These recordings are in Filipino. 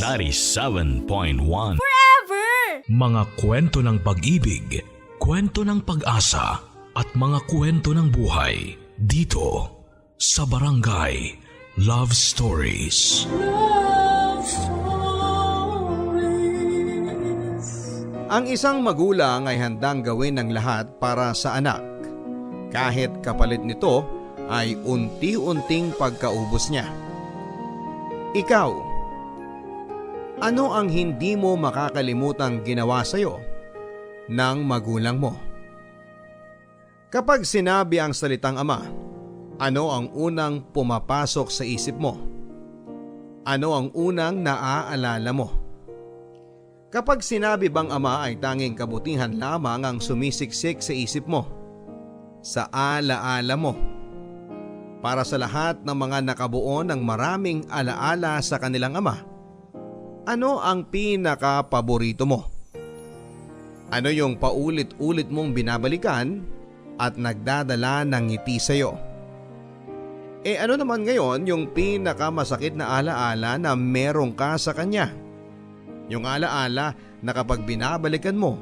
97.1 Forever! Mga kwento ng pag-ibig, kwento ng pag-asa at mga kwento ng buhay dito sa Barangay Love Stories. Love Stories. Ang isang magulang ay handang gawin ng lahat para sa anak. Kahit kapalit nito ay unti-unting pagkaubos niya. Ikaw, ano ang hindi mo makakalimutang ginawa sa'yo ng magulang mo? Kapag sinabi ang salitang ama, ano ang unang pumapasok sa isip mo? Ano ang unang naaalala mo? Kapag sinabi bang ama ay tanging kabutihan lamang ang sumisiksik sa isip mo, sa alaala mo, para sa lahat ng mga nakabuo ng maraming alaala sa kanilang ama, ano ang pinaka-paborito mo? Ano yung paulit-ulit mong binabalikan at nagdadala ng ngiti sa'yo? Ano naman ngayon yung pinaka-masakit na alaala na meron ka sa kanya? Yung alaala na kapag binabalikan mo,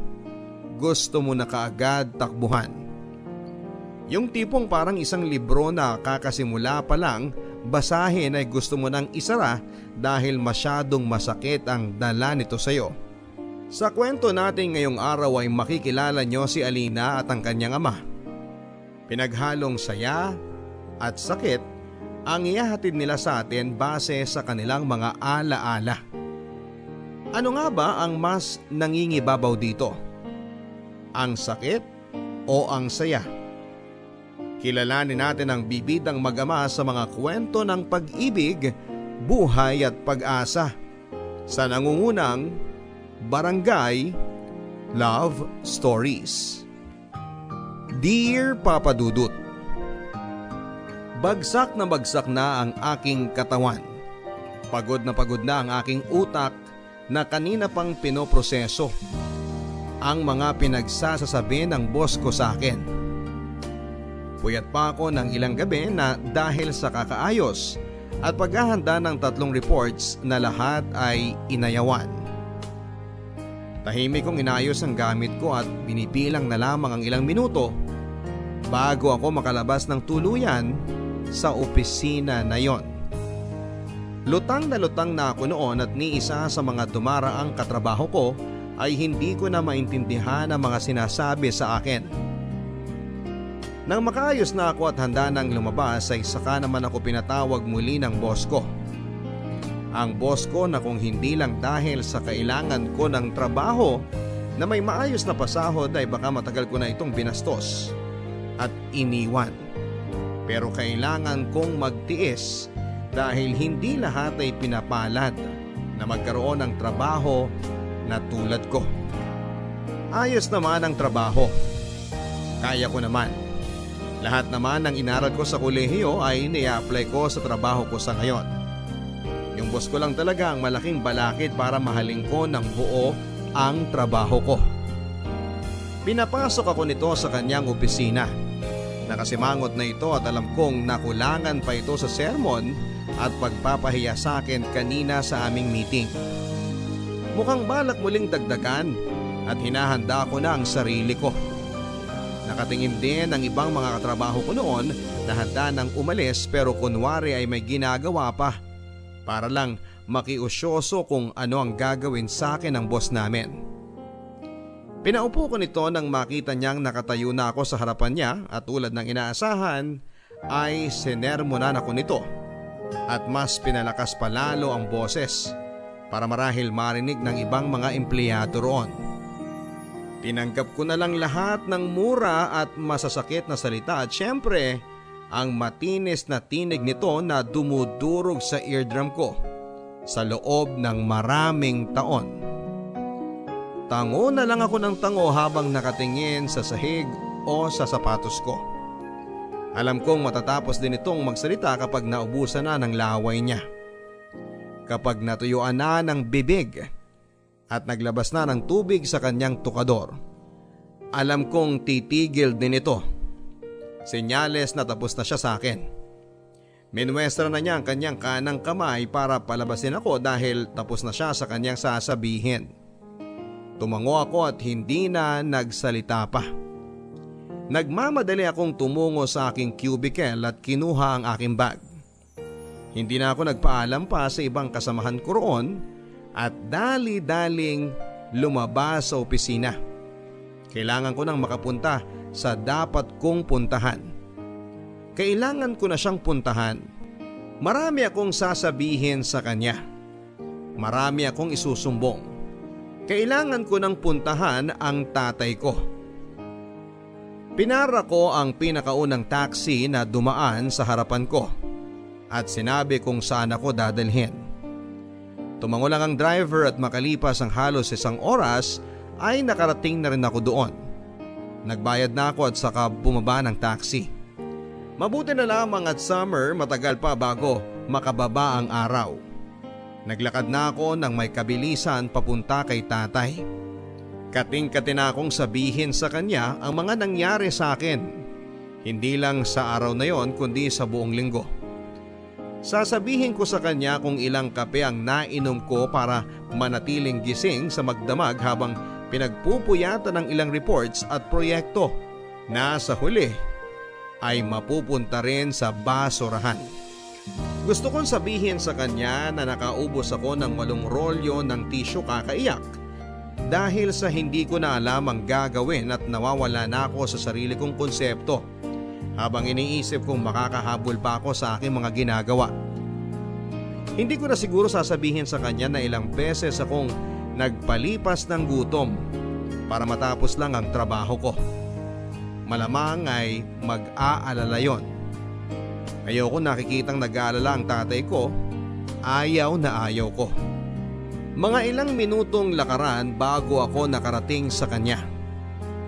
gusto mo na kaagad takbuhan. Yung tipong parang isang libro na kakasimula pa lang basahin ay gusto mo nang isara dahil masyadong masakit ang dala nito sa'yo. Sa kwento natin ngayong araw ay makikilala nyo si Alina at ang kanyang ama. Pinaghalong saya at sakit ang ihahatid nila sa atin base sa kanilang mga alaala. Ano nga ba ang mas nangingibabaw dito? Ang sakit o ang saya? Kilalanin natin ang bibidang mag-ama sa mga kwento ng pag-ibig, buhay at pag-asa sa nangungunang Barangay Love Stories. Dear Papa Dudut, bagsak na ang aking katawan. Pagod na ang aking utak na kanina pang pinoproseso ang mga pinagsasasabi ng boss ko sa akin. Puyat pa ako ng ilang gabi na dahil sa kakaayos at paghahanda ng 3 reports na lahat ay inayawan. Tahimik kong inayos ang gamit ko at binibilang na lamang ang ilang minuto bago ako makalabas ng tuluyan sa opisina na yon. Lutang na ako noon at ni isa sa mga dumaraang katrabaho ko ay hindi ko na maintindihan ang mga sinasabi sa akin. Nang makaayos na ako at handa nang lumabas ay saka naman ako pinatawag muli ng boss ko. Ang boss ko na kung hindi lang dahil sa kailangan ko ng trabaho na may maayos na pasahod ay baka matagal ko na itong binastos at iniwan. Pero kailangan kong magtiis dahil hindi lahat ay pinapalad na magkaroon ng trabaho na tulad ko. Ayos naman ang trabaho. Kaya ko naman. Lahat naman ng inaral ko sa kolehiyo ay ni-apply ko sa trabaho ko sa ngayon. Yung boss ko lang talaga ang malaking balakid para mahalin ko ng buo ang trabaho ko. Pinapasok ako nito sa kanyang opisina. Nakasimangot na ito at alam kong nakulangan pa ito sa sermon at pagpapahiya sa akin kanina sa aming meeting. Mukhang balak muling dagdagan at hinahanda ko na ang sarili ko. Nakatingin din ang ibang mga katrabaho ko noon na handa nang umalis pero kunwari ay may ginagawa pa para lang makiusyoso kung ano ang gagawin sa akin ng boss namin. Pinaupo ko nito nang makita niyang nakatayo na ako sa harapan niya at tulad ng inaasahan ay sinermonan ako nito at mas pinalakas pa lalo ang boses para marahil marinig ng ibang mga empleyado roon. Tinanggap ko na lang lahat ng mura at masasakit na salita at syempre ang matinis na tinig nito na dumudurog sa eardrum ko sa loob ng maraming taon. Tango na lang ako ng tango habang nakatingin sa sahig o sa sapatos ko. Alam kong matatapos din itong magsalita kapag naubusan na ng laway niya. Kapag natuyuan na ng bibig at naglabas na ng tubig sa kanyang tukador. Alam kong titigil din ito. Senyales na tapos na siya sa akin. Minwestra na niya ang kanyang kanang kamay para palabasin ako dahil tapos na siya sa kanyang sasabihin. Tumango ako at hindi na nagsalita pa. Nagmamadali akong tumungo sa aking cubicle at kinuha ang aking bag. Hindi na ako nagpaalam pa sa ibang kasamahan ko roon at dali-daling lumabas sa opisina. Kailangan ko nang makapunta sa dapat kong puntahan. Kailangan ko na siyang puntahan. Marami akong sasabihin sa kanya. Marami akong isusumbong. Kailangan ko nang puntahan ang tatay ko. Pinara ko ang pinakaunang taxi na dumaan sa harapan ko at sinabi kung saan ako dadalhin. Tumango lang ang driver at makalipas ang halos 1 oras ay nakarating na rin ako doon. Nagbayad na ako at saka bumaba ng taxi. Mabuti na lamang at summer, matagal pa bago makababa ang araw. Naglakad na ako ng may kabilisan papunta kay tatay. Kating-kati na akong sabihin sa kanya ang mga nangyari sa akin. Hindi lang sa araw na yon kundi sa buong linggo. Sasabihin ko sa kanya kung ilang kape ang nainom ko para manatiling gising sa magdamag habang pinagpupuyatan ng ilang reports at proyekto na sa huli ay mapupunta rin sa basurahan. Gusto kong sabihin sa kanya na nakaubos ako ng 8 rolyo ng tissue kakaiyak dahil sa hindi ko na alam ang gagawin at nawawala na ako sa sarili kong konsepto habang iniisip kong makakahabol pa ako sa aking mga ginagawa. Hindi ko na siguro sasabihin sa kanya na ilang beses akong nagpalipas ng gutom para matapos lang ang trabaho ko. Malamang ay mag-aalala yon. Ayoko nakikitang nag-aalala ang tatay ko. Ayaw na ayaw ko. Mga ilang minutong lakaran bago ako nakarating sa kanya.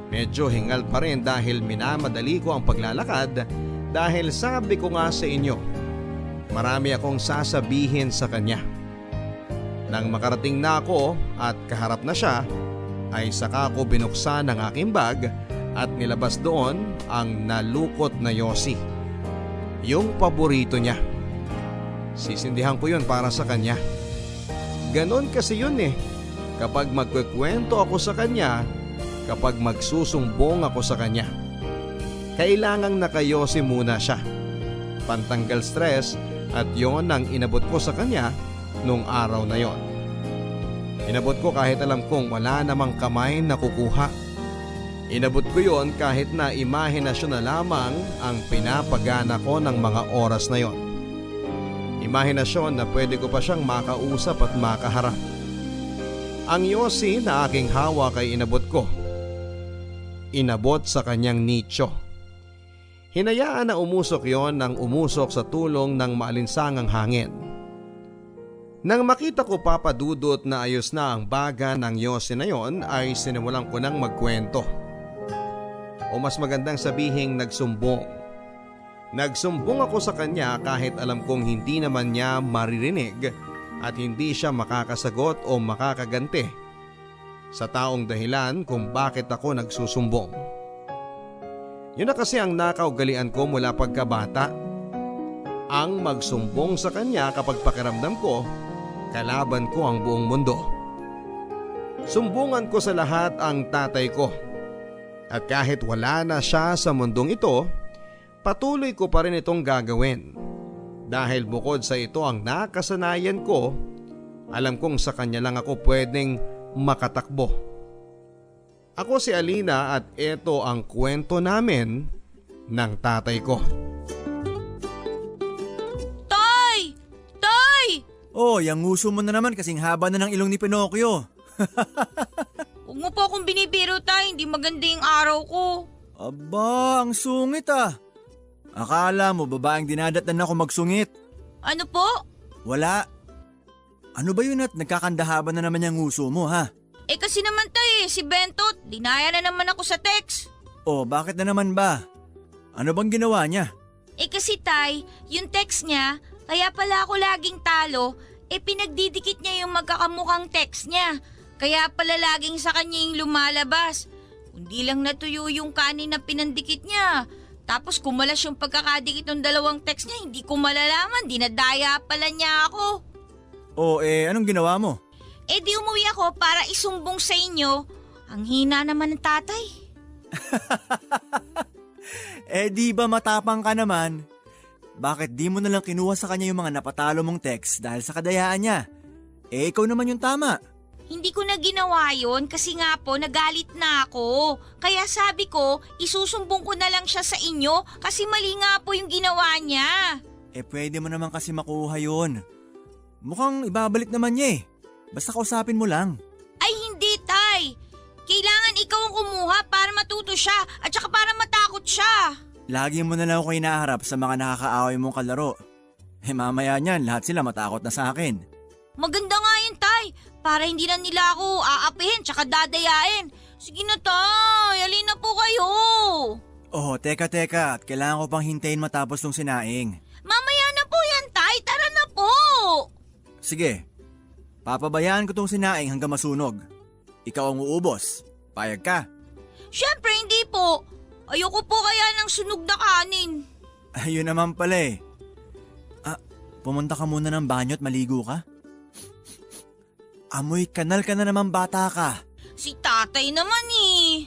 Medyo hingal pa rin dahil minamadali ko ang paglalakad dahil sabi ko nga sa inyo, marami akong sasabihin sa kanya. Nang makarating na ako at kaharap na siya, ay saka ko binuksan ang aking bag at nilabas doon ang nalukot na yosi. Yung paborito niya. Sisindihan ko yun para sa kanya. Ganon kasi yun eh. Kapag magkukwento ako sa kanya, kapag magsusumbong ako sa kanya, kailangang nakayosi muna siya. Pantanggal stress at yon ang inabot ko sa kanya nung araw na yon. Inabot ko kahit alam kong wala namang kamay na kukuha. Inabot ko yon kahit na imahinasyon na lamang ang pinapagana ko ng mga oras na yon. Imahinasyon na pwede ko pa siyang makausap at makaharap. Ang yosi na aking hawak ay inabot ko. Inabot sa kanyang nicho. Hinayaan na umusok yon nang umusok sa tulong ng maalinsangang hangin. Nang makita ko papadudot na ayos na ang baga ng yosi na yon ay sinimulan ko nang magkwento. O mas magandang sabihing nagsumbong. Nagsumbong ako sa kanya kahit alam kong hindi naman niya maririnig at hindi siya makakasagot o makakaganti sa taong dahilan kung bakit ako nagsusumbong. Yun na kasi ang nakaugalian ko mula pagkabata. Ang magsumbong sa kanya kapag pakiramdam ko, kalaban ko ang buong mundo. Sumbungan ko sa lahat ang tatay ko. At kahit wala na siya sa mundong ito, patuloy ko pa rin itong gagawin. Dahil bukod sa ito ang nakasanayan ko, alam kong sa kanya lang ako pwedeng makatakbo. Ako si Alina at ito ang kwento namin ng tatay ko. Tay! Tay! Oh, yung nguso mo na naman kasing haba na ng ilong ni Pinocchio. Huwag mo po akong binibiro, tay. Hindi maganda yung araw ko. Aba, ang sungit ah. Akala mo babaeng dinadatnan ako magsungit. Ano po? Wala. Ano ba yun at nagkakandahaban na naman yung nguso mo ha? Eh kasi naman tay, si Bentot, dinaya na naman ako sa text. Oh, bakit na naman ba? Ano bang ginawa niya? Eh kasi tay, yung text niya, kaya pala ako laging talo, pinagdidikit niya yung magkakamukhang text niya. Kaya pala laging sa kanya yung lumalabas. Kundi lang natuyo yung kanin na pinandikit niya. Tapos kumalas yung pagkakadikit ng dalawang text niya, hindi ko malalaman, dinadaya pala niya ako. Anong ginawa mo? Di umuwi ako para isumbong sa inyo. Ang hina naman ng tatay. Di ba matapang ka naman? Bakit di mo nalang kinuha sa kanya yung mga napatalo mong text dahil sa kadayaan niya? Ikaw naman yung tama. Hindi ko na ginawa yun kasi nga po nagalit na ako. Kaya sabi ko, isusumbong ko na lang siya sa inyo kasi mali nga po yung ginawa niya. Pwede mo naman kasi makuha yun. Mukhang ibabalik naman niya eh. Basta kausapin mo lang. Ay hindi, Tay. Kailangan ikaw ang kumuha para matuto siya at saka para matakot siya. Lagi mo na lang ako hinaharap sa mga nakakaaway mong kalaro. Mamaya niyan, lahat sila matakot na sa akin. Maganda nga yun, Tay. Para hindi na nila ako aapihin tsaka dadayain. Sige na, Tay. Alin na po kayo. Teka. Kailangan ko pang hintayin matapos tong sinaing. Mamaya na po yan, Tay. Tara na po. Sige. Papabayaan ko tong sinaing hanggang masunog. Ikaw ang uubos. Payag ka? Siyempre hindi po. Ayoko po kaya ng sunog na kanin. Ayun naman pala eh. Pumunta ka muna ng banyo at maligo ka? Amoy kanal ka na naman bata ka. Si tatay naman eh.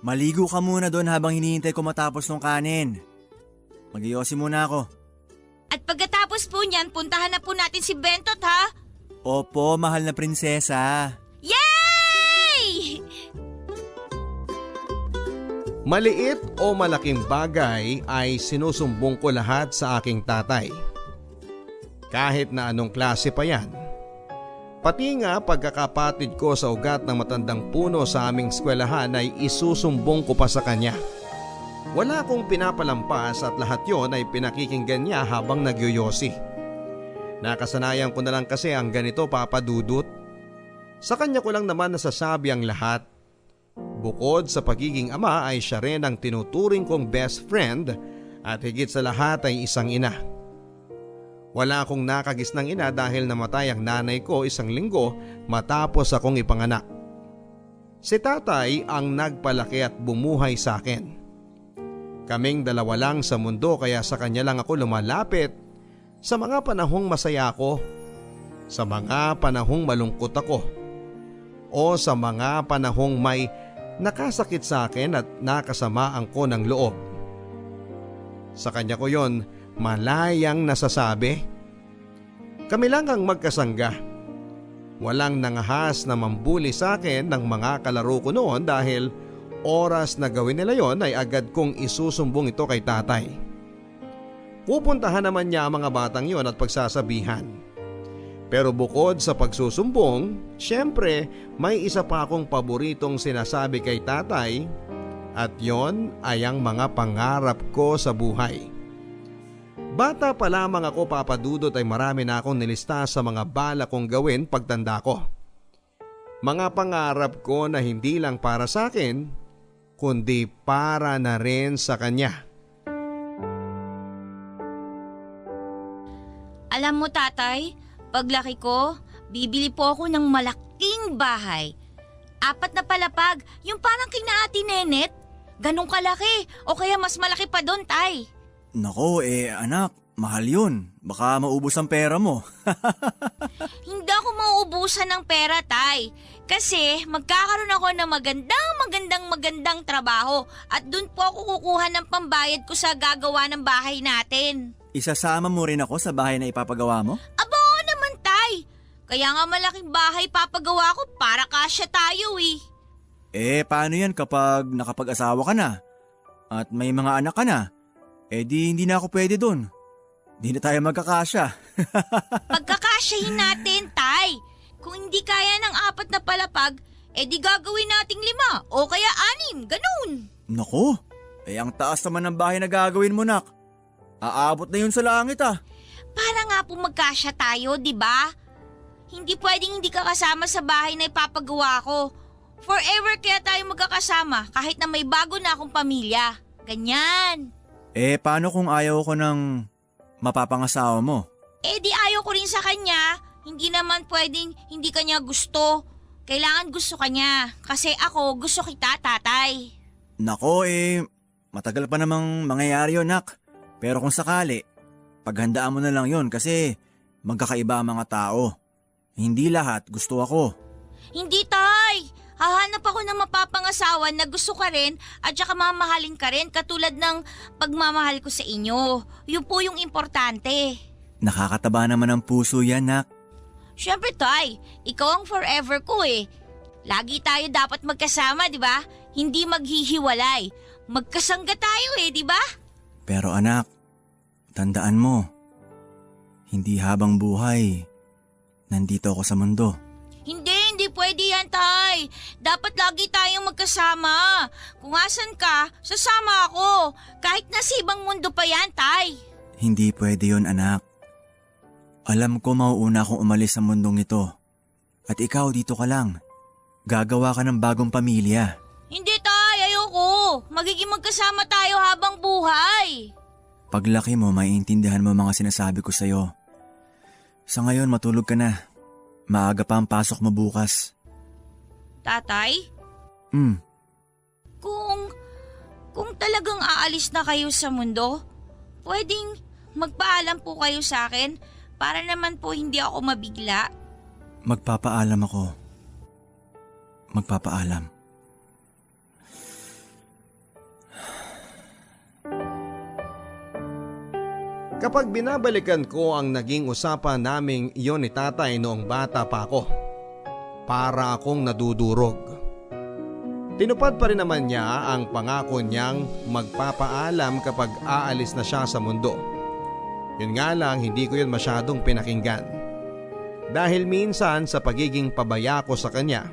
Maligo ka muna doon habang hinihintay ko matapos ng kanin. Mag-iossi muna ako. At pagkatapos po niyan, puntahan na po natin si Bentot ha. Opo, mahal na prinsesa. Yay! Maliit o malaking bagay ay sinusumbong ko lahat sa aking tatay. Kahit na anong klase pa yan. Pati nga pagkakapatid ko sa ugat ng matandang puno sa aming eskwelahan ay isusumbong ko pa sa kanya. Wala akong pinapalampas at lahat yon ay pinakikinggan niya habang nagyoyosi. Nakasanayan ko na lang kasi ang ganito, Papa Dudut. Sa kanya ko lang naman nasasabi ang lahat. Bukod sa pagiging ama ay siya rin ang tinuturing kong best friend at higit sa lahat ay isang ina. Wala akong nakagisnang ina dahil namatay ang nanay ko 1 linggo matapos akong ipanganak. Si tatay ang nagpalaki at bumuhay sa akin. Kaming dalawa lang sa mundo kaya sa kanya lang ako lumalapit sa mga panahong masaya ako, sa mga panahong malungkot ako, o sa mga panahong may nakasakit sa akin at nakasamaan ko ng loob. Sa kanya ko yon malayang nasasabi. Kami lang ang magkasangga. Walang nangahas na mambuli sa akin ng mga kalaro ko noon dahil oras na gawin nila yon ay agad kong isusumbong ito kay tatay. Pupuntahan naman niya ang mga batang yon at pagsasabihan. Pero bukod sa pagsusumbong, syempre may isa pa akong paboritong sinasabi kay tatay at yon ay ang mga pangarap ko sa buhay. Bata pa lamang ako, Papa Dudut, ay marami na akong nilista sa mga bala kong gawin pagtanda ko. Mga pangarap ko na hindi lang para sa akin, kundi para na rin sa kanya. Alam mo tatay, paglaki ko, bibili po ako ng malaking bahay. 4 na palapag, yung parang kina Ate Nenet. Ganong kalaki o kaya mas malaki pa doon, tay. Nako, anak, mahal yun. Baka maubos ang pera mo. Hindi ako mauubusan ng pera, tay. Kasi magkakaroon ako ng magandang trabaho at dun po ako kukuha ng pambayad ko sa gagawa ng bahay natin. Isasama mo rin ako sa bahay na ipapagawa mo? Aba, oo naman, tay. Kaya nga malaking bahay papagawa ko para kasya tayo eh. Paano yan kapag nakapag-asawa ka na? At may mga anak ka na? Di hindi na ako pwede dun. Di na tayo magkakasya. Pagkakasyahin natin, tay. Kung hindi kaya ng 4 na palapag, di gagawin nating 5 o kaya 6, ganun. Naku, ang taas naman ng bahay na gagawin mo, nak. Aabot na yun sa langit Para nga po magkasya tayo, di ba? Hindi pwedeng hindi ka kasama sa bahay na ipapagawa ko. Forever kaya tayo magkakasama kahit na may bago na akong pamilya. Ganyan. Paano kung ayaw ko ng mapapangasawa mo? Di ayaw ko rin sa kanya. Hindi naman pwedeng hindi kanya gusto. Kailangan gusto kanya. Kasi ako gusto kita, tatay. Nako, matagal pa namang mangyayari yun, nak. Pero kung sakali, paghandaan mo na lang yun kasi magkakaiba ang mga tao. Hindi lahat gusto ako. Hindi, Tay! Hahanap ako ng mapapangasawa na gusto ka rin at saka mamahalin ka rin katulad ng pagmamahal ko sa inyo. Yun po yung importante. Nakakataba naman ang puso yan, nak. Siyempre, Tay, ikaw ang forever ko eh. Lagi tayo dapat magkasama, di ba? Hindi maghihiwalay. Magkasangga tayo eh, di ba? Pero anak, tandaan mo, hindi habang buhay, nandito ako sa mundo. Hindi pwede yan, Tay. Dapat lagi tayong magkasama. Kung asan ka, sasama ako. Kahit nasa ibang mundo pa yan, Tay. Hindi pwede yun, anak. Alam ko mauuna akong umalis sa mundong ito. At ikaw dito ka lang. Gagawa ka ng bagong pamilya. Hindi, Tay. Ayoko. Magiging magkasama tayo habang buhay. Paglaki mo, maiintindihan mo mga sinasabi ko sa'yo. Sa ngayon, matulog ka na. Maaga pa ang pasok mo bukas. Tatay? Kung talagang aalis na kayo sa mundo, pwedeng magpaalam po kayo sa akin para naman po hindi ako mabigla. Magpapaalam ako. Magpapaalam. Kapag binabalikan ko ang naging usapan naming iyon ni tatay noong bata pa ako, para akong nadudurog. Tinupad pa rin naman niya ang pangako niyang magpapaalam kapag aalis na siya sa mundo. Yun nga lang, hindi ko yun masyadong pinakinggan. Dahil minsan sa pagiging pabaya ko sa kanya,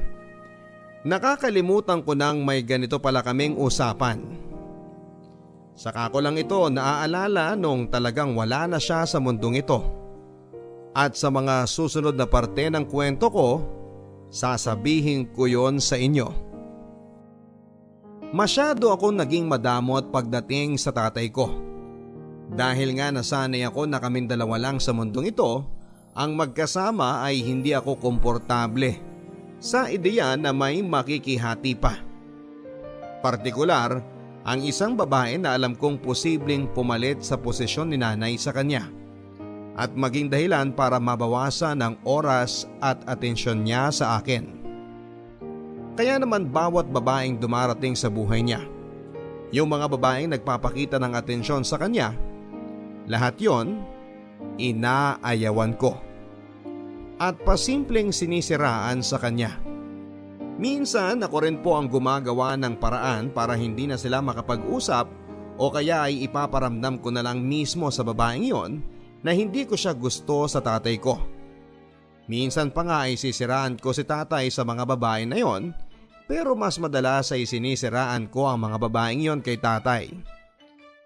nakakalimutan ko nang may ganito pala kaming usapan. Saka ko lang ito naaalala nung talagang wala na siya sa mundong ito. At sa mga susunod na parte ng kwento ko, sasabihin ko yon sa inyo. Masyado akong naging madamot pagdating sa tatay ko. Dahil nga nasanay ako na kaming dalawa lang sa mundong ito, ang magkasama ay hindi ako komportable sa ideya na may makikihati pa. Partikular, ang isang babae na alam kong posibleng pumalit sa posisyon ni nanay sa kanya at maging dahilan para mabawasan ang oras at atensyon niya sa akin. Kaya naman bawat babaeng dumarating sa buhay niya, yung mga babaeng nagpapakita ng atensyon sa kanya, lahat yon inaayawan ko at pasimpleng sinisiraan sa kanya. Minsan ako rin po ang gumagawa ng paraan para hindi na sila makapag-usap o kaya ay ipaparamdam ko na lang mismo sa babaeng yon na hindi ko siya gusto sa tatay ko. Minsan pa nga ay sisiraan ko si tatay sa mga babae na yon, pero mas madalas ay sinisiraan ko ang mga babaeng yon kay tatay.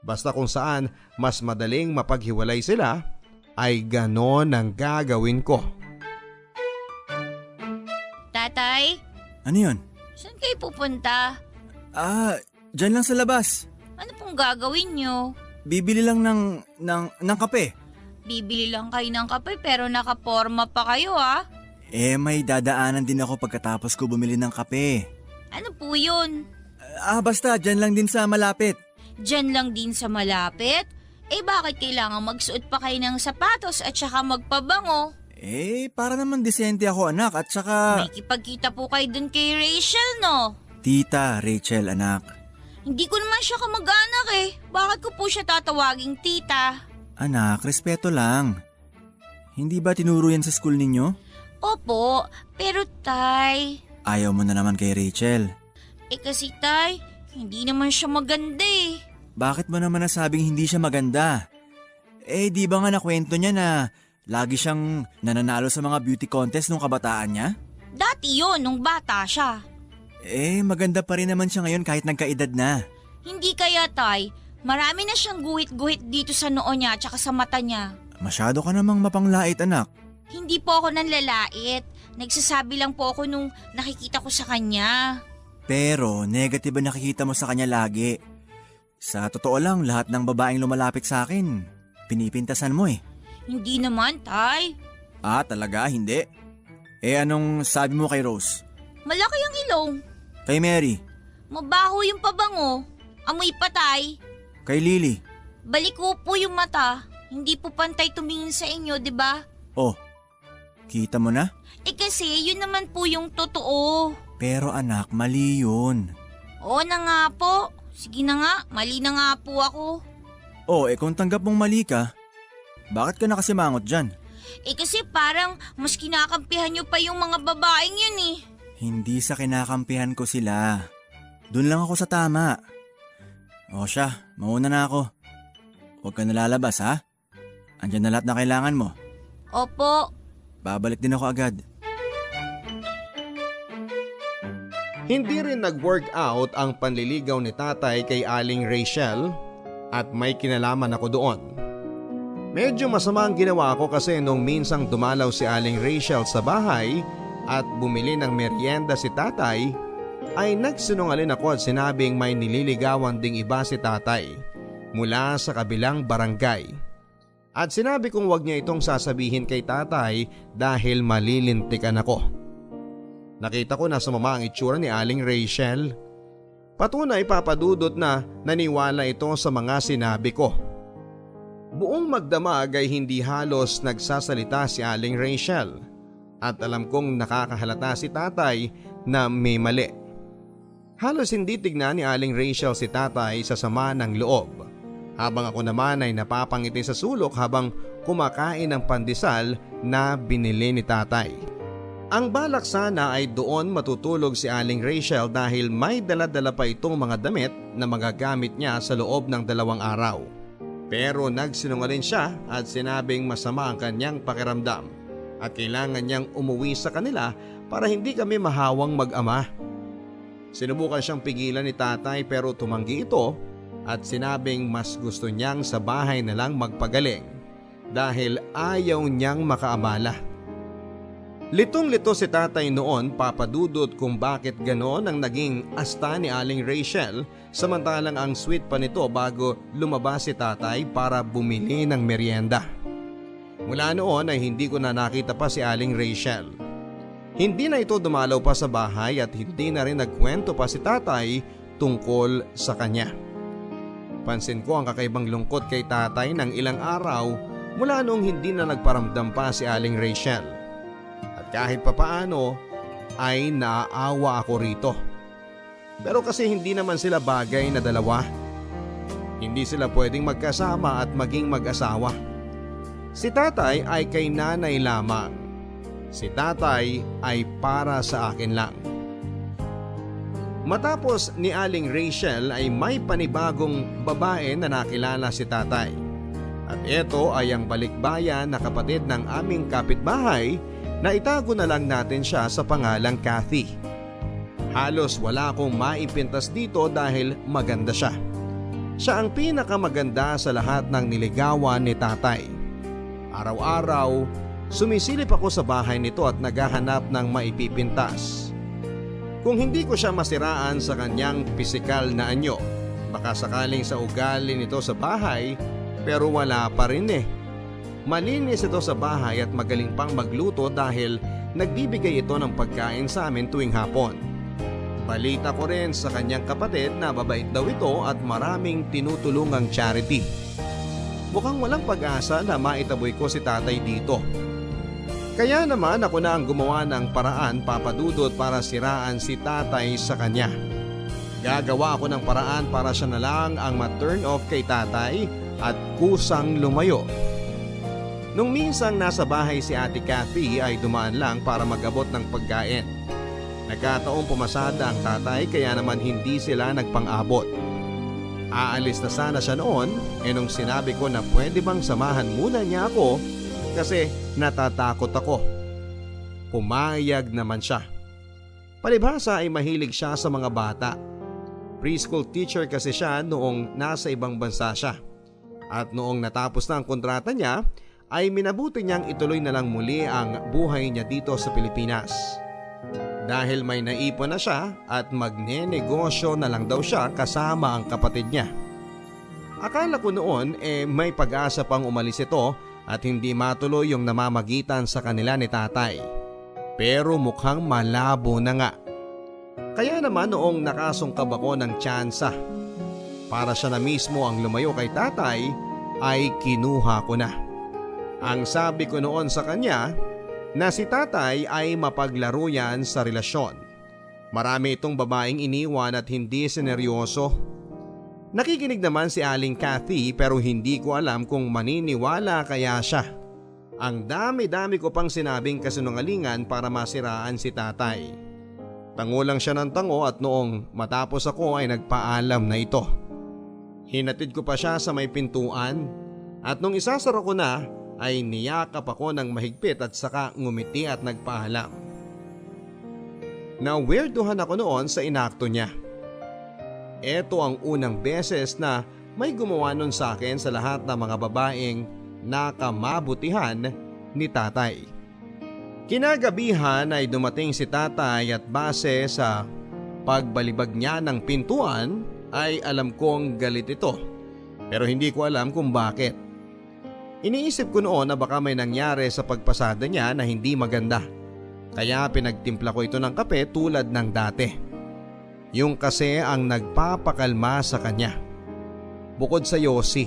Basta kung saan mas madaling mapaghiwalay sila ay ganon ang gagawin ko. Tatay? Ano yun? Saan kayo pupunta? Dyan lang sa labas. Ano pong gagawin nyo? Bibili lang ng kape. Bibili lang kayo ng kape pero nakaporma pa kayo ah. May dadaanan din ako pagkatapos ko bumili ng kape. Ano po yun? Basta dyan lang din sa malapit. Diyan lang din sa malapit? Bakit kailangan magsuot pa kayo ng sapatos at saka magpabango? Para naman disente ako, anak, at saka... May kipagkita po kayo dun kay Rachel, no? Tita, Rachel, anak. Hindi ko naman siya kamag-anak eh. Bakit ko po siya tatawaging tita? Anak, respeto lang. Hindi ba tinuro yan sa school ninyo? Opo, pero tay... Ayaw mo na naman kay Rachel. Kasi tay, hindi naman siya maganda eh. Bakit mo naman nasabing hindi siya maganda? Di ba nga nakwento niya na... Lagi siyang nananalo sa mga beauty contest nung kabataan niya? Dati yun, nung bata siya. Maganda pa rin naman siya ngayon kahit nagkaedad na. Hindi kaya, tay. Marami na siyang guhit-guhit dito sa noo niya at sa mata niya. Masyado ka namang mapanglait, anak. Hindi po ako nanlalait. Nagsasabi lang po ako nung nakikita ko sa kanya. Pero negative ba nakikita mo sa kanya lagi? Sa totoo lang, lahat ng babaeng lumalapit sa akin, pinipintasan mo eh. Hindi naman, tay. Talaga? Hindi? Anong sabi mo kay Rose? Malaki ang ilong. Kay Mary? Mabaho yung pabango. Amoy patay. Kay Lily. Baliko po yung mata. Hindi po pantay tumingin sa inyo, di ba? Oh, kita mo na? Kasi yun naman po yung totoo. Pero anak, mali yun. Oo na nga po. Sige na nga, mali na nga po ako. Oh, kung tanggap mong mali ka, bakit ka nakasimangot dyan? Kasi parang mas kinakampihan nyo pa yung mga babaeng yun eh. Hindi sa kinakampihan ko sila. Doon lang ako sa tama. O siya, mauna na ako. Huwag ka nalalabas ha? Andyan na lahat na kailangan mo. Opo. Babalik din ako agad. Hindi rin nag-work out ang panliligaw ni tatay kay Aling Rachel at may kinalaman ako doon. Medyo masama ang ginawa ko kasi nung minsang dumalaw si Aling Rachel sa bahay at bumili ng merienda si tatay, ay nagsinungaling ako at sinabing may nililigawan ding iba si tatay mula sa kabilang barangay. At sinabi kong wag niya itong sasabihin kay tatay dahil malilintikan ako. Nakita ko na sumama ang itsura ni Aling Rachel. Patunay papadudot na naniwala ito sa mga sinabi ko. Buong magdamag ay hindi halos nagsasalita si Aling Rachel at alam kong nakakahalata si tatay na may mali. Halos hindi tignan ni Aling Rachel si tatay sa sama ng loob, habang ako naman ay napapangiti sa sulok habang kumakain ng pandesal na binili ni tatay. Ang balak sana ay doon matutulog si Aling Rachel dahil may dala-dala pa itong mga damit na magagamit niya sa loob ng 2 araw. Pero nagsinungaling siya at sinabing masama ang kanyang pakiramdam at kailangan niyang umuwi sa kanila para hindi kami mahawang mag-ama. Sinubukan siyang pigilan ni tatay pero tumanggi ito at sinabing mas gusto niyang sa bahay na lang magpagaling dahil ayaw niyang makaabala. Litong-lito si tatay noon papadudot kung bakit ganon ang naging asta ni Aling Rachel samantalang ang sweet pa nito bago lumabas si tatay para bumili ng merienda. Mula noon ay hindi ko na nakita pa si Aling Rachel. Hindi na ito dumalaw pa sa bahay at hindi na rin nagkwento pa si tatay tungkol sa kanya. Pansin ko ang kakaibang lungkot kay tatay ng ilang araw mula noong hindi na nagparamdam pa si Aling Rachel. At kahit papaano ay naaawa ako rito. Pero kasi hindi naman sila bagay na dalawa. Hindi sila pwedeng magkasama at maging mag-asawa. Si tatay ay kay nanay lamang. Si tatay ay para sa akin lang. Matapos ni Aling Rachel ay may panibagong babae na nakilala si tatay. At ito ay ang balikbayan na kapatid ng aming kapitbahay na itago na lang natin siya sa pangalang Kathy. Halos wala akong maipintas dito dahil maganda siya. Siya ang pinakamaganda sa lahat ng niligawan ni tatay. Araw-araw, sumisilip ako sa bahay nito at naghahanap ng maipipintas. Kung hindi ko siya masiraan sa kanyang pisikal na anyo, baka sakaling sa ugali nito sa bahay, pero wala pa rin eh. Malinis ito sa bahay at magaling pang magluto dahil nagbibigay ito ng pagkain sa amin tuwing hapon. Balita ko rin sa kanyang kapatid na babait daw ito at maraming tinutulungang charity. Mukhang walang pag-asa na maitaboy ko si tatay dito. Kaya naman ako na ang gumawa ng paraan papadudot para siraan si tatay sa kanya. Gagawa ako ng paraan para siya na lang ang ma-turn off kay tatay at kusang lumayo. Nung minsang nasa bahay si Ate Kathy ay dumaan lang para mag-abot ng pagkain. Nagkataong pumasada ang tatay kaya naman hindi sila nagpang-abot. Aalis na sana siya noon nung sinabi ko na pwede bang samahan muna niya ako kasi natatakot ako. Pumayag naman siya. Palibhasa ay mahilig siya sa mga bata. Preschool teacher kasi siya noong nasa ibang bansa siya. At noong natapos na ang kontrata niya ay minabuti niyang ituloy na lang muli ang buhay niya dito sa Pilipinas. Dahil may naipon na siya at magnenegosyo na lang daw siya kasama ang kapatid niya. Akala ko noon may pag-asa pang umalis ito at hindi matuloy yung namamagitan sa kanila ni tatay. Pero mukhang malabo na nga. Kaya naman noong nakasungkab ako ng tsansa, para siya na mismo ang lumayo kay tatay ay kinuha ko na. Ang sabi ko noon sa kanya na si tatay ay mapaglaro yan sa relasyon. Marami itong babaeng iniwan at hindi sineryoso. Nakikinig naman si Aling Cathy pero hindi ko alam kung maniniwala kaya siya. Ang dami-dami ko pang sinabing kasinungalingan para masiraan si tatay. Tango lang siya ng tango at noong matapos ako ay nagpaalam na ito. Hinatid ko pa siya sa may pintuan at nung isasara ko na ay niyakap ako ng mahigpit at saka ngumiti at nagpaalam. Na-weirduhan ako noon sa inakto niya. Ito ang unang beses na may gumawa nun sa akin sa lahat ng mga babaeng nakamabutihan ni tatay. Kinagabihan ay dumating si tatay at base sa pagbalibag niya ng pintuan ay alam kong galit ito. Pero hindi ko alam kung bakit. Iniisip ko noon na baka may nangyari sa pagpasada niya na hindi maganda. Kaya pinagtimpla ko ito ng kape tulad ng dati. Yung kasi ang nagpapakalma sa kanya. Bukod sa yosi.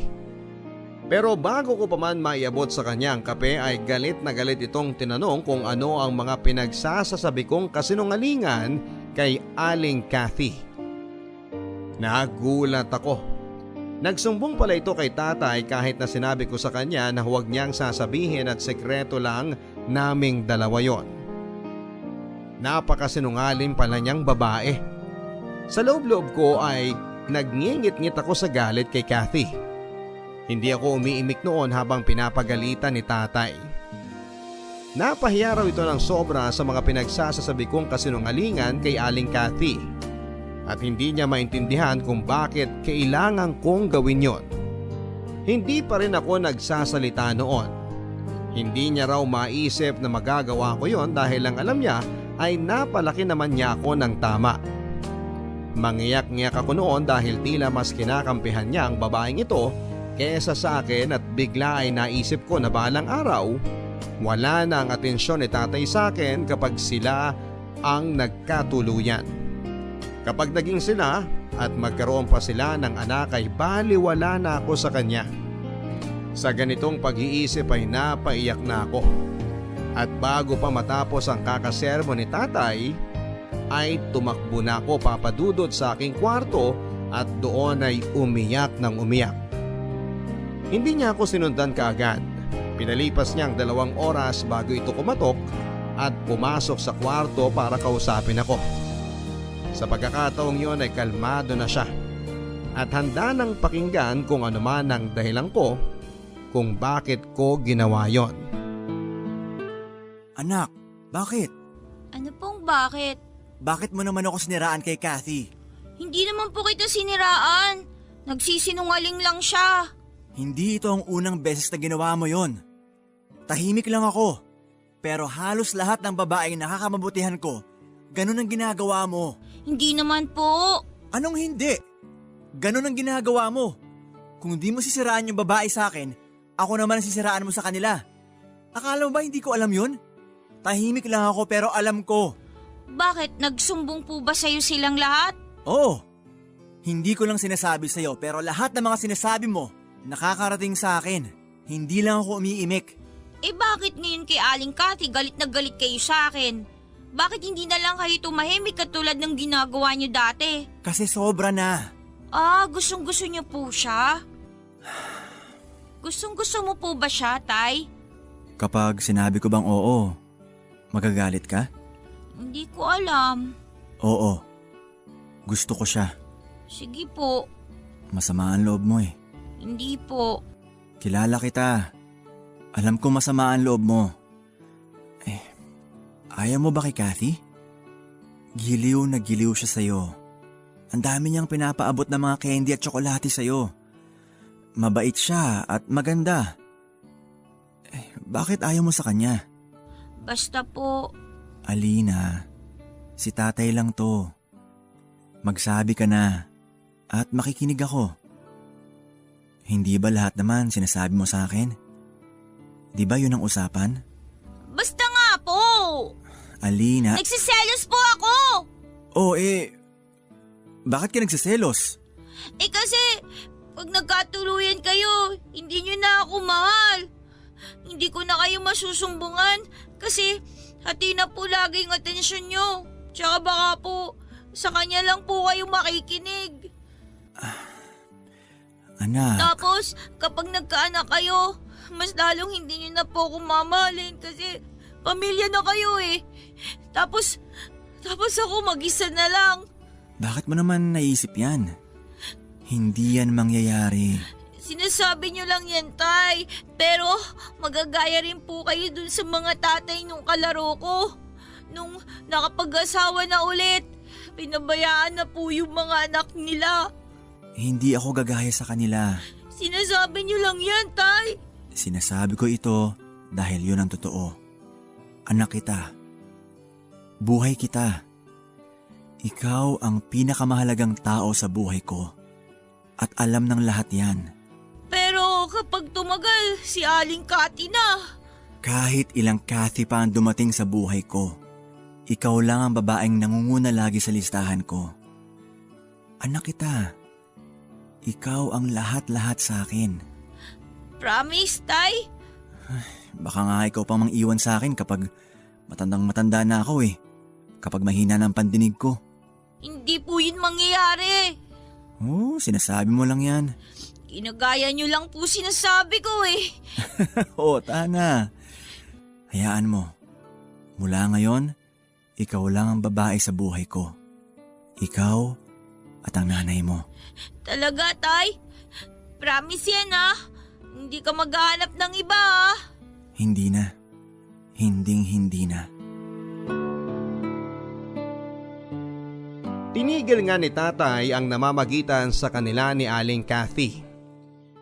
Pero bago ko pa man maiabot sa kanya ang kape ay galit na galit itong tinanong kung ano ang mga pinagsasasabi kong kasinungalingan kay Aling Cathy. Nagulat ako. Nagsumbong pala ito kay tatay kahit na sinabi ko sa kanya na huwag niyang sasabihin at sekreto lang naming dalawa yon. Napakasinungaling pala niyang babae. Sa loob-loob ko ay nagngingit-ngit ako sa galit kay Cathy. Hindi ako umiimik noon habang pinapagalitan ni tatay. Napahiya raw ito ng sobra sa mga pinagsasasabi kong kasinungalingan kay Aling Cathy. At hindi niya maintindihan kung bakit kailangan kong gawin yon. Hindi pa rin ako nagsasalita noon. Hindi niya raw maisip na magagawa ko yon dahil ang alam niya ay napalaki naman niya ako ng tama. Mangiyak-ngiyak ako noon dahil tila mas kinakampihan niya ang babaeng ito kesa sa akin at bigla ay naisip ko na balang araw wala na ang atensyon ni tatay sa akin kapag sila ang nagkatuluyan. Kapag naging sila at magkaroon pa sila ng anak ay baliwala na ako sa kanya. Sa ganitong pag-iisip ay napaiyak na ako. At bago pa matapos ang kakasermo ni tatay ay tumakbo na ako papadudod sa aking kwarto at doon ay umiyak ng umiyak. Hindi niya ako sinundan kaagad. Pinalipas niya ang 2 oras bago ito kumatok at pumasok sa kwarto para kausapin ako. Sa pagkakataong yon ay kalmado na siya at handa nang pakinggan kung ano man ang dahilan ko kung bakit ko ginawa yon. Anak, bakit? Ano pong bakit? Bakit mo naman ako siniraan kay Cathy? Hindi naman po kita siniraan. Nagsisinungaling lang siya. Hindi ito ang unang beses na ginawa mo yon. Tahimik lang ako. Pero halos lahat ng babaeng nakakamabutihan ko, ganun ang ginagawa mo. Hindi naman po. Anong hindi? Ganun ang ginagawa mo. Kung di mo sisiraan yung babae sa akin, ako naman ang sisiraan mo sa kanila. Akala mo ba hindi ko alam yun? Tahimik lang ako pero alam ko. Bakit? Nagsumbong po ba sa'yo silang lahat? Oo. Hindi ko lang sinasabi sa'yo pero lahat ng mga sinasabi mo, nakakarating sa akin. Hindi lang ako umiimik. Bakit ngayon kay Aling Cathy galit na galit kayo sa akin? Bakit hindi na lang kayo tumahimik katulad ng ginagawa niyo dati? Kasi sobra na. Gustong-gusto niyo po siya? Gustong-gusto mo po ba siya, Tay? Kapag sinabi ko bang oo, magagalit ka? Hindi ko alam. Oo. Gusto ko siya. Sige po. Masama ang loob mo eh. Hindi po. Kilala kita. Alam ko masama ang loob mo. Ayaw mo ba kay Cathy? Giliw na giliw siya sa'yo. Ang dami niyang pinapaabot ng mga candy at tsokolate sa'yo. Mabait siya at maganda. Bakit ayaw mo sa kanya? Basta po. Alina, si tatay lang to. Magsabi ka na at makikinig ako. Hindi ba lahat naman sinasabi mo sa akin? Di ba yun ang usapan? Basta nga po. Alina... Nagsiselos po ako. bakit ka nagsiselos? Kasi Pag nagkatuluyan kayo, hindi nyo na ako mahal. Hindi ko na kayo masusumbungan kasi hati na po laging atensyon nyo. Tsaka baka po, sa kanya lang po kayo makikinig. Anak, Tapos, kapag nagkaanak kayo, mas lalong hindi nyo na po ako mamahalin kasi pamilya na kayo eh. Tapos ako mag-isa na lang. bakit mo naman naisip yan? Hindi yan mangyayari. Sinasabi nyo lang yan, Tay. Pero magagaya rin po kayo dun sa mga tatay nung kalaro ko. Nung nakapag-asawa na ulit, pinabayaan na po yung mga anak nila. Hindi ako gagaya sa kanila. Sinasabi nyo lang yan, Tay. Sinasabi ko ito dahil yun ang totoo. Anak kita. Buhay kita. Ikaw ang pinakamahalagang tao sa buhay ko. At alam ng lahat yan. Pero kapag tumagal, si Aling Cathy na. Kahit ilang Cathy pa ang dumating sa buhay ko, ikaw lang ang babaeng nangunguna lagi sa listahan ko. Anak kita. Ikaw ang lahat-lahat sa akin. Promise, Tay? Baka nga ikaw pang mang-iwan sa akin kapag matandang-matanda na ako eh. Kapag mahina ng pandinig ko. Hindi po yun mangyayari. Oh, sinasabi mo lang yan. Ginagaya nyo lang po sinasabi ko eh. Oo, tana. Hayaan mo. Mula ngayon, ikaw lang ang babae sa buhay ko. Ikaw at ang nanay mo. Talaga, Tay? Promise yan ah. Hindi ka maghahanap ng iba ah. Hindi na. Hindi na. Tinigil nga ni tatay ang namamagitan sa kanila ni Aling Cathy.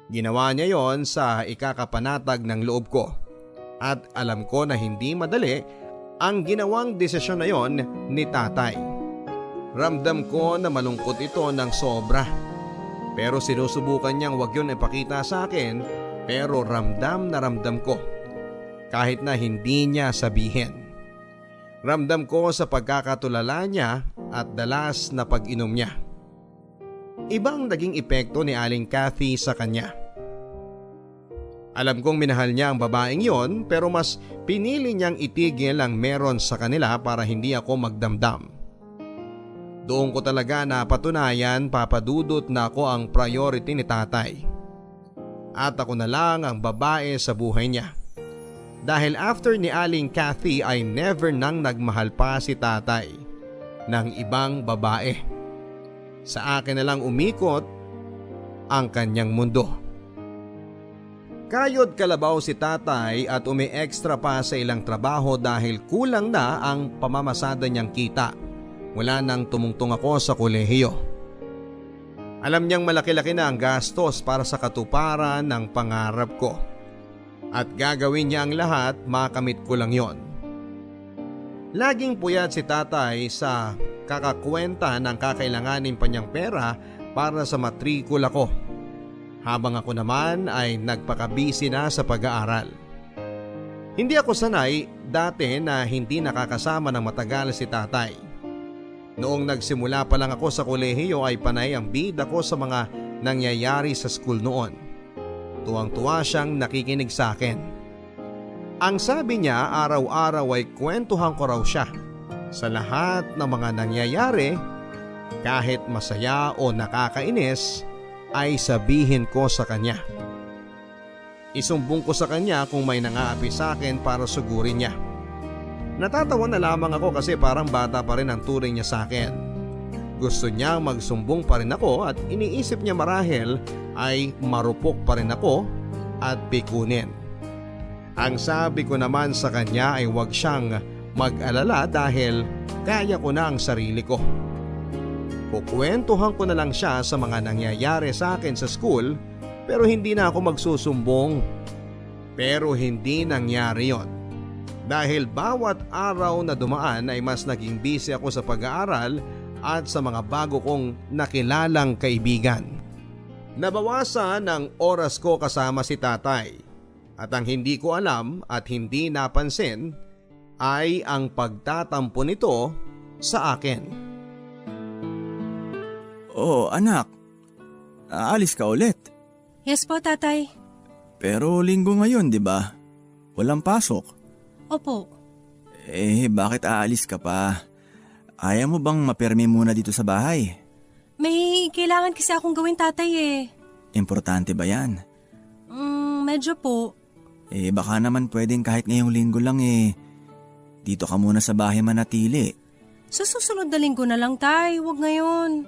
Ginawa niya yon sa ikakapanatag ng loob ko. At alam ko na hindi madali ang ginawang desisyon na yon ni tatay. Ramdam ko na malungkot ito ng sobra. Pero sinusubukan niyang wag yun ipakita sa akin, pero ramdam na ramdam ko. Kahit na hindi niya sabihin. Ramdam ko sa pagkakatulala niya at dalas na pag-inom niya. Ibang naging epekto ni Aling Cathy sa kanya. Alam kong minahal niya ang babaeng yon, pero mas pinili niyang itigil ang meron sa kanila para hindi ako magdamdam. Doon ko talaga napatunayan, papadudot na ako ang priority ni tatay. At ako na lang ang babae sa buhay niya. Dahil after ni Aling Cathy ay never nang nagmahal pa si tatay ng ibang babae. Sa akin na lang umikot ang kanyang mundo. Kayod kalabaw si tatay at umi-extra pa sa ilang trabaho dahil kulang na ang pamamasada niyang kita. Wala nang tumungtong ako sa kolehiyo. Alam niyang malaki-laki na ang gastos para sa katuparan ng pangarap ko. At gagawin niya ang lahat, makamit ko lang yon. Laging puyat si tatay sa kakakwenta ng kakailanganin pa niyang pera para sa matrikula ko. Habang ako naman ay nagpakabisi na sa pag-aaral. Hindi ako sanay dati na hindi nakakasama ng matagal si tatay. Noong nagsimula pa lang ako sa kolehiyo ay panay ang bida ko sa mga nangyayari sa school noon. Tuwang-tuwa siyang nakikinig sa akin. Ang sabi niya, araw-araw ay kwentuhan ko raw siya sa lahat ng mga nangyayari. Kahit masaya o nakakainis ay sabihin ko sa kanya. Isumbong ko sa kanya kung may nangaapi sa akin para sugurin niya. Natatawa na lamang ako kasi parang bata pa rin ang turing niya sa akin. Gusto niya magsumbong pa rin ako at iniisip niya marahil ay marupok pa rin ako at pikunin. Ang sabi ko naman sa kanya ay huwag siyang mag-alala dahil kaya ko na ang sarili ko. Kukwentuhan ko na lang siya sa mga nangyayari sa akin sa school pero hindi na ako magsusumbong. Pero hindi nangyari yon. Dahil bawat araw na dumaan ay mas naging busy ako sa pag-aaral at sa mga bago kong nakilalang kaibigan. Nabawasan ang oras ko kasama si tatay at ang hindi ko alam at hindi napansin ay ang pagtatampo nito sa akin. Oh, anak. aalis ka ulit. Yes po, tatay. Pero linggo ngayon, di ba? Walang pasok. Opo. Bakit aalis ka pa? Ayaw mo bang mapirmi muna dito sa bahay? May kailangan kasi akong gawin, tatay eh. Importante ba yan? Medyo po. Baka naman pwedeng kahit ngayong linggo lang dito ka muna sa bahay manatili. Sa susunod na linggo na lang, tay. Huwag ngayon.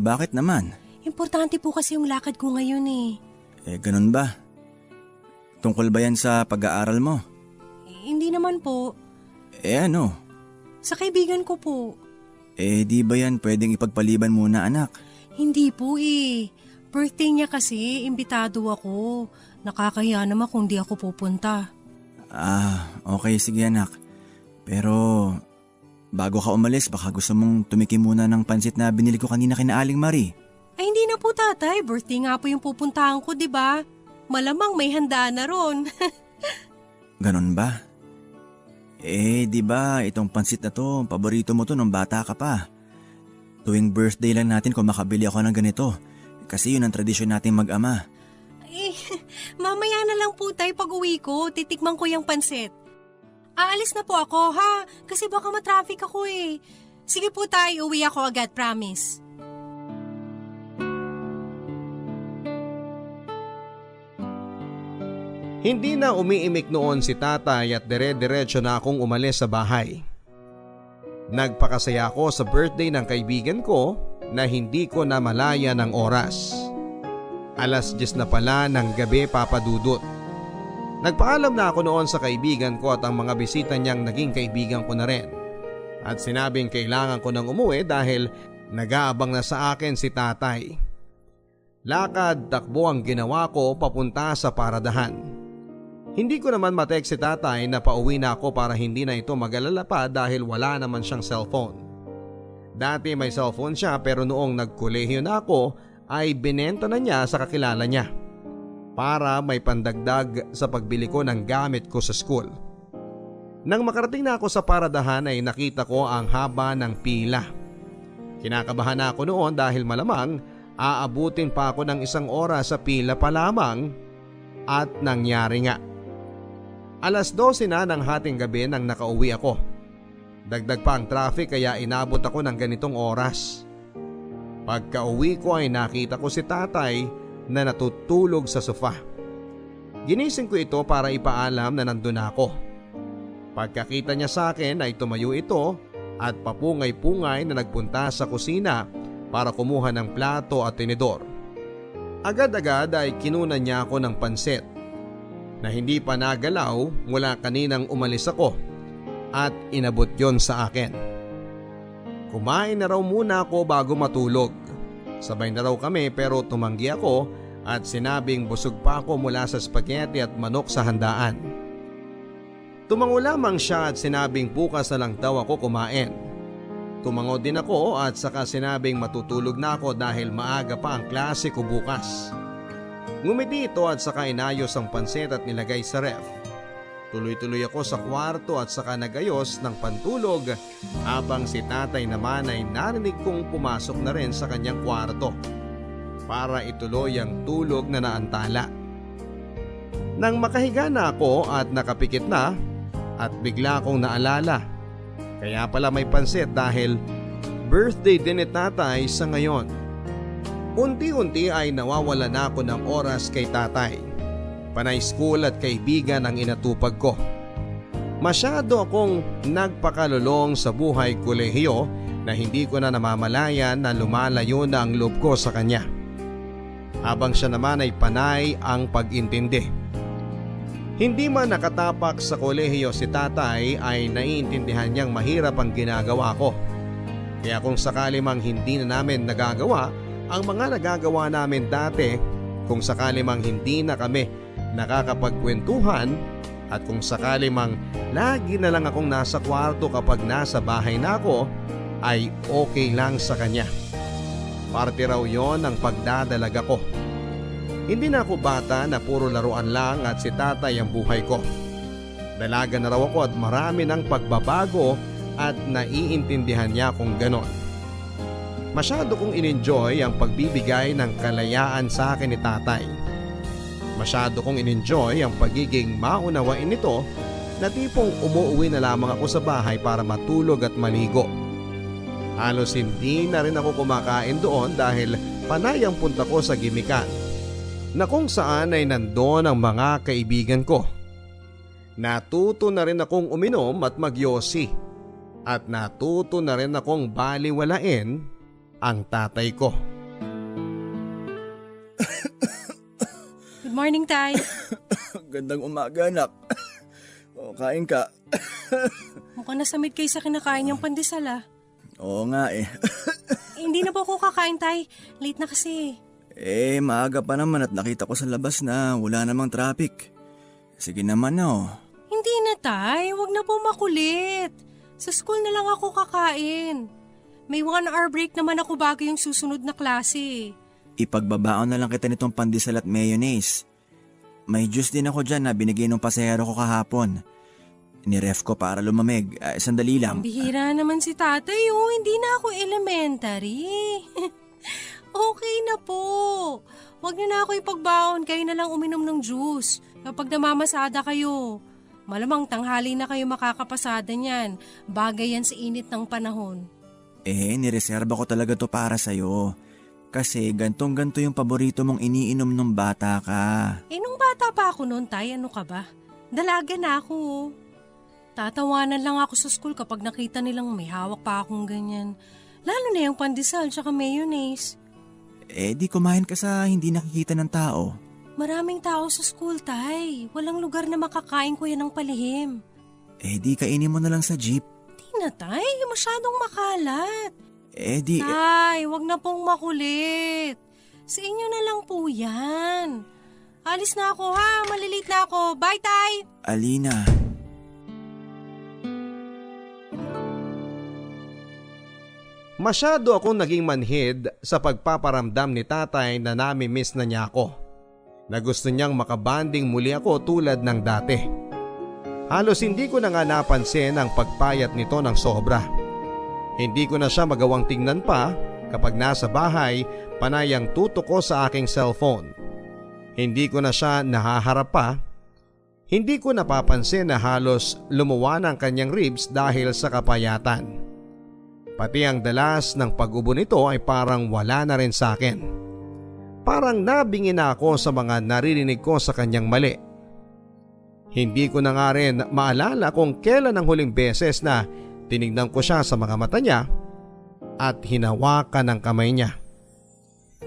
Bakit naman? Importante po kasi yung lakad ko ngayon eh. Ganun ba? Tungkol ba yan sa pag-aaral mo? Hindi naman po. Ano? Sa kaibigan ko po. Di ba yan pwedeng ipagpaliban muna, anak? Hindi po eh. Birthday niya kasi, imbitado ako. Nakakahiya naman kung di ako pupunta. Okay, sige anak. Pero bago ka umalis, baka gusto mong tumikim muna ng pansit na binili ko kanina kina Aling Marie. Ay hindi na po, tatay. Birthday nga po yung pupuntahan ko, di ba? Malamang may handa na ron. Ganon ba? Di ba itong pansit na to, paborito mo to nung bata ka pa. Tuwing birthday lang natin kung makabili ako ng ganito. Kasi yun ang tradisyon nating mag-ama. Mamaya na lang po, tay, pag uwi ko. Titikman ko yung pansit. Aalis na po ako, ha? Kasi baka matraffic ako eh. Sige po, tay. Uwi ako agad, promise. Hindi na umiimik noon si tatay at dire-diretso na akong umalis sa bahay. Nagpakasaya ako sa birthday ng kaibigan ko na hindi ko na malaya ng oras. 10:00 na pala ng gabi, Papa Dudut. Nagpaalam na ako noon sa kaibigan ko at ang mga bisita niyang naging kaibigan ko na rin. At sinabing kailangan ko nang umuwi dahil nag-aabang na sa akin si tatay. Lakad takbo ang ginawa ko papunta sa paradahan. Hindi ko naman ma-text si tatay na pauwi na ako para hindi na ito mag-alala pa dahil wala naman siyang cellphone. Dati may cellphone siya pero noong nagkolehiyo na ako ay binenta na niya sa kakilala niya para may pandagdag sa pagbili ko ng gamit ko sa school. Nang makarating na ako sa paradahan ay nakita ko ang haba ng pila. Kinakabahan na ako noon dahil malamang aabutin pa ako ng 1 oras sa pila pa lamang at nangyari nga. 12:00 na ng hating gabi nang nakauwi ako. Dagdag pa ang traffic kaya inabot ako ng ganitong oras. Pagka-uwi ko ay nakita ko si tatay na natutulog sa sofa. Ginising ko ito para ipaalam na nandun ako. Pagkakita niya sa akin ay tumayo ito at papungay-pungay na nagpunta sa kusina para kumuha ng plato at tinidor. Agad-agad ay kinunan niya ako ng pansit na hindi pa nagalaw mula kaninang umalis ako at inabot yon sa akin. Kumain na raw muna ako bago matulog. Sabay na raw kami pero tumanggi ako at sinabing busog pa ako mula sa spaghetti at manok sa handaan. Tumango lamang siya at sinabing bukas na lang daw ako kumain. Tumango din ako at saka sinabing matutulog na ako dahil maaga pa ang klase ko bukas. Ngumiti ito at saka inayos ang pansit at nilagay sa ref. Tuloy-tuloy ako sa kwarto at saka nagayos ng pantulog habang si tatay naman ay narinig kong pumasok na rin sa kanyang kwarto para ituloy ang tulog na naantala. Nang makahiga na ako at nakapikit na at bigla akong naalala, kaya pala may pansit dahil birthday din ni tatay sa ngayon. Unti-unti ay nawawala na ako ng oras kay tatay. Panay school at kaibigan ang inatupag ko. Masyado akong nagpakalulong sa buhay kolehiyo na hindi ko na namamalayan na lumalayo na ang loob ko sa kanya. Habang siya naman ay panay ang pag-intindi. Hindi man nakatapak sa kolehiyo si tatay ay naiintindihan niyang mahirap ang ginagawa ko. Kaya kung sakali mang hindi na namin nagagawa ang mga nagagawa namin dati, kung sakali mang hindi na kami nakakapagkwentuhan at kung sakali mang lagi na lang akong nasa kwarto kapag nasa bahay na ako, ay okay lang sa kanya. Parte raw yon ng pagdadalaga ko. Hindi na ako bata na puro laruan lang at si tatay ang buhay ko. Dalaga na raw ako at marami ng pagbabago at naiintindihan niya kung ganon. Masyado kong in-enjoy ang pagbibigay ng kalayaan sa akin ni tatay. Masyado kong in-enjoy ang pagiging maunawain nito na tipong umuwi na lamang ako sa bahay para matulog at maligo. Halos hindi na rin ako kumakain doon dahil panay ang punta ko sa gimikan na kung saan ay nandoon ang mga kaibigan ko. Natuto na rin akong uminom at magyosi at natuto na rin akong baliwalain ang tatay ko. Good morning, Tay. Gandang umaga, anak. O, kain ka. Mukhang nasamid kayo sa kinakain niyang pandesal ah. Oo nga eh. Hindi na po ako kakain, Tay. Late na kasi. Maaga pa naman at nakita ko sa labas na wala namang traffic. Sige naman oh. Hindi na, Tay. Huwag na po makulit. Sa school na lang ako kakain. May 1 hour break naman ako bago yung susunod na klase. Ipagbabaon na lang kita nitong pandesal at mayonnaise. May juice din ako dyan na binigay ng pasahero ko kahapon. Niref ko para lumamig. Sandali lang. Bihira naman si tatay oh. Hindi na ako elementary. Okay na po. Huwag niyo na ako ipagbaon. Kayo na lang uminom ng juice. Kapag namamasada kayo. Malamang tanghali na kayo makakapasada niyan. Bagay yan sa init ng panahon. Nireserba ko talaga to para sa'yo. Kasi gantong-ganto yung paborito mong iniinom nung bata ka. Nung bata pa ako noon, Tay, ano ka ba? Dalaga na ako. Tatawanan lang ako sa school kapag nakita nilang may hawak pa akong ganyan. Lalo na yung pandesal tsaka mayonnaise. Di kumain ka sa hindi nakikita ng tao. Maraming tao sa school, Tay. Walang lugar na makakain ko yan ng palihim. Di kainin mo na lang sa jeep. Di na, Tay. Masyadong makalat. Tay, wag na pong makulit. Sa inyo na lang po yan. Alis na ako ha, malilate na ako. Bye, Tay! Alina. Masyado akong naging manhid sa pagpaparamdam ni tatay na nami-miss na niya ako. Na gusto niyang makabanding muli ako tulad ng dati. Halos hindi ko na nga napansin ang pagpayat nito ng sobra. Hindi ko na siya magawang tingnan pa kapag nasa bahay, panay ang tutok ko sa aking cellphone. Hindi ko na siya nahaharap pa. Hindi ko napapansin na halos lumuwa ng kanyang ribs dahil sa kapayatan. Pati ang dalas ng pag-ubo nito ay parang wala na rin sa akin. Parang nabingi na ako sa mga naririnig ko sa kanyang mali. Hindi ko na nga rin maalala kung kailan ang huling beses na tinignan ko siya sa mga mata niya at hinawakan ang kamay niya.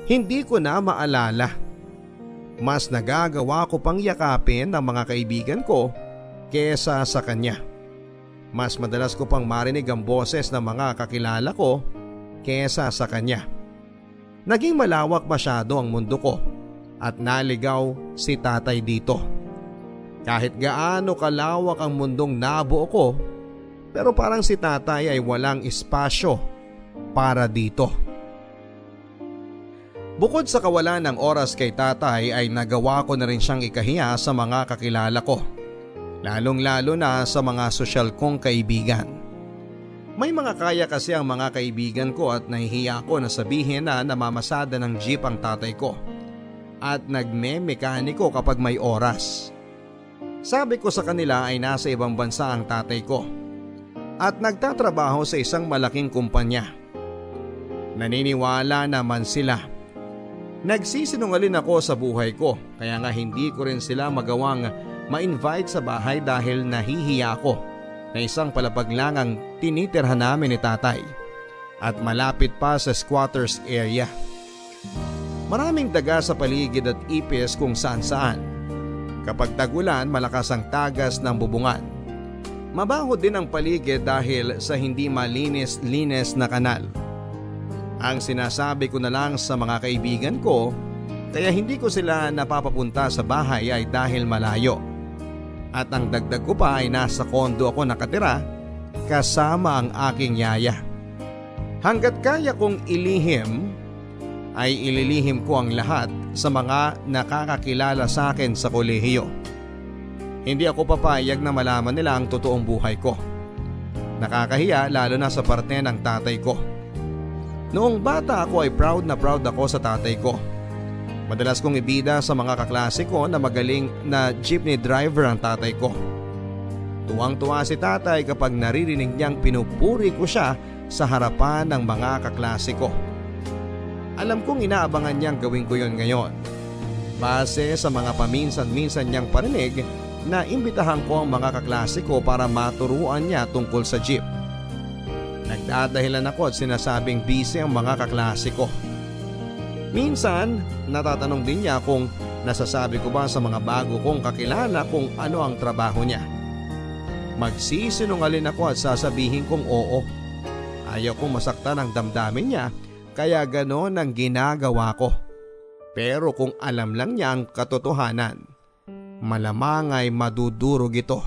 Hindi ko na maalala. Mas nagagawa ko pang yakapin ang mga kaibigan ko kesa sa kanya. Mas madalas ko pang marinig ang boses ng mga kakilala ko kesa sa kanya. Naging malawak masyado ang mundo ko at naligaw si tatay dito. Kahit gaano kalawak ang mundong nabuo ko, pero parang si tatay ay walang espasyo para dito. Bukod sa kawalan ng oras kay tatay ay nagawa ko na rin siyang ikahiya sa mga kakilala ko. Lalong-lalo na sa mga sosyal kong kaibigan. May mga kaya kasi ang mga kaibigan ko at nahihiya ko na sabihin na namamasada ng jeep ang tatay ko. At nagme-mekaniko kapag may oras. Sabi ko sa kanila ay nasa ibang bansa ang tatay ko. At nagtatrabaho sa isang malaking kumpanya. Naniniwala naman sila. Nagsisinungaling ako sa buhay ko kaya nga hindi ko rin sila magawang ma-invite sa bahay dahil nahihiya ako na isang palapag lang ang tinitirhan namin ni tatay at malapit pa sa squatters area. Maraming daga sa paligid at ipis kung saan saan. Kapag tagulan malakas ang tagas ng bubungan. Mabaho din ang paligid dahil sa hindi malinis-linis na kanal. Ang sinasabi ko na lang sa mga kaibigan ko, kaya hindi ko sila napapapunta sa bahay ay dahil malayo. At ang dagdag ko pa ay nasa kondo ako nakatira kasama ang aking yaya. Hanggat kaya kong ilihim, ay ililihim ko ang lahat sa mga nakakakilala sa akin sa kolehiyo. Hindi ako papayag na malaman nila ang totoong buhay ko. Nakakahiya lalo na sa parte ng tatay ko. Noong bata ako ay proud na proud ako sa tatay ko. Madalas kong ibida sa mga kaklase ko na magaling na jeepney driver ang tatay ko. Tuwang-tuwa si tatay kapag naririnig niyang pinupuri ko siya sa harapan ng mga kaklase ko. Alam kong inaabangan niyang gawin ko yon ngayon. Base sa mga paminsan-minsan niyang parinig na imbitahan ko ang mga kaklase ko para maturuan niya tungkol sa jeep. Nagdadahilan ako at sinasabing busy ang mga kaklase ko. Minsan, natatanong din niya kung nasasabi ko ba sa mga bago kong kakilala kung ano ang trabaho niya. Magsisinungaling ako at sasabihin kong oo. Ayaw kong masaktan ang damdamin niya kaya gano'n ang ginagawa ko. Pero kung alam lang niya ang katotohanan, malamang ay madudurog ito.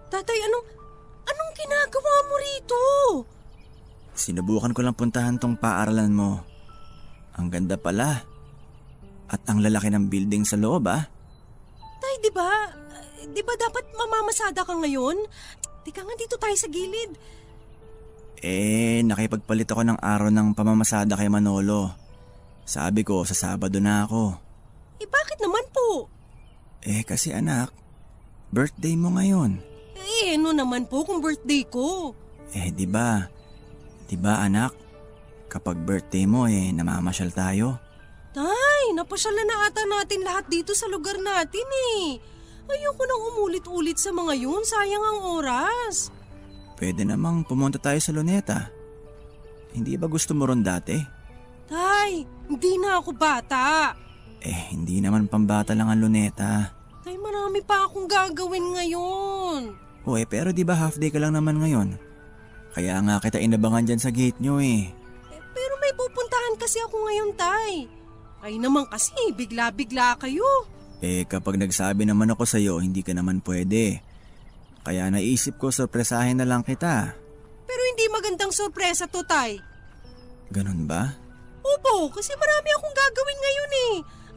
Tatay, anong ginagawa mo rito? Sinubukan ko lang puntahan tong paaralan mo. Ang ganda pala. At ang lalaki ng building sa loob Tay, di ba? Di ba dapat mamamasada ka ngayon? Teka nga, dito tayo sa gilid. Nakipagpalit ako ng araw ng pamamasada kay Manolo. Sabi ko, sa Sabado na ako. Bakit naman po? Kasi anak, birthday mo ngayon. Ano naman po kung birthday ko? Di ba? Di ba anak, kapag birthday mo namamasyal tayo? Tay, napasyal na ata natin lahat dito sa lugar natin Ayoko nang umulit-ulit sa mga yun, sayang ang oras. Pwede namang pumunta tayo sa Luneta. Hindi ba gusto mo ron dati? Tay, hindi na ako bata. Hindi naman pambata lang ang Luneta. Tay, marami pa akong gagawin ngayon. Pero di ba half day ka lang naman ngayon? Kaya nga kita inabangan dyan sa gate nyo Pero may pupuntahan kasi ako ngayon, Tay. Ay naman kasi, bigla-bigla kayo. Kapag nagsabi naman ako sa'yo, hindi ka naman pwede. Kaya naisip ko sorpresahin na lang kita. Pero hindi magandang sorpresa to, Tay. Ganun ba? Opo, kasi marami akong gagawin ngayon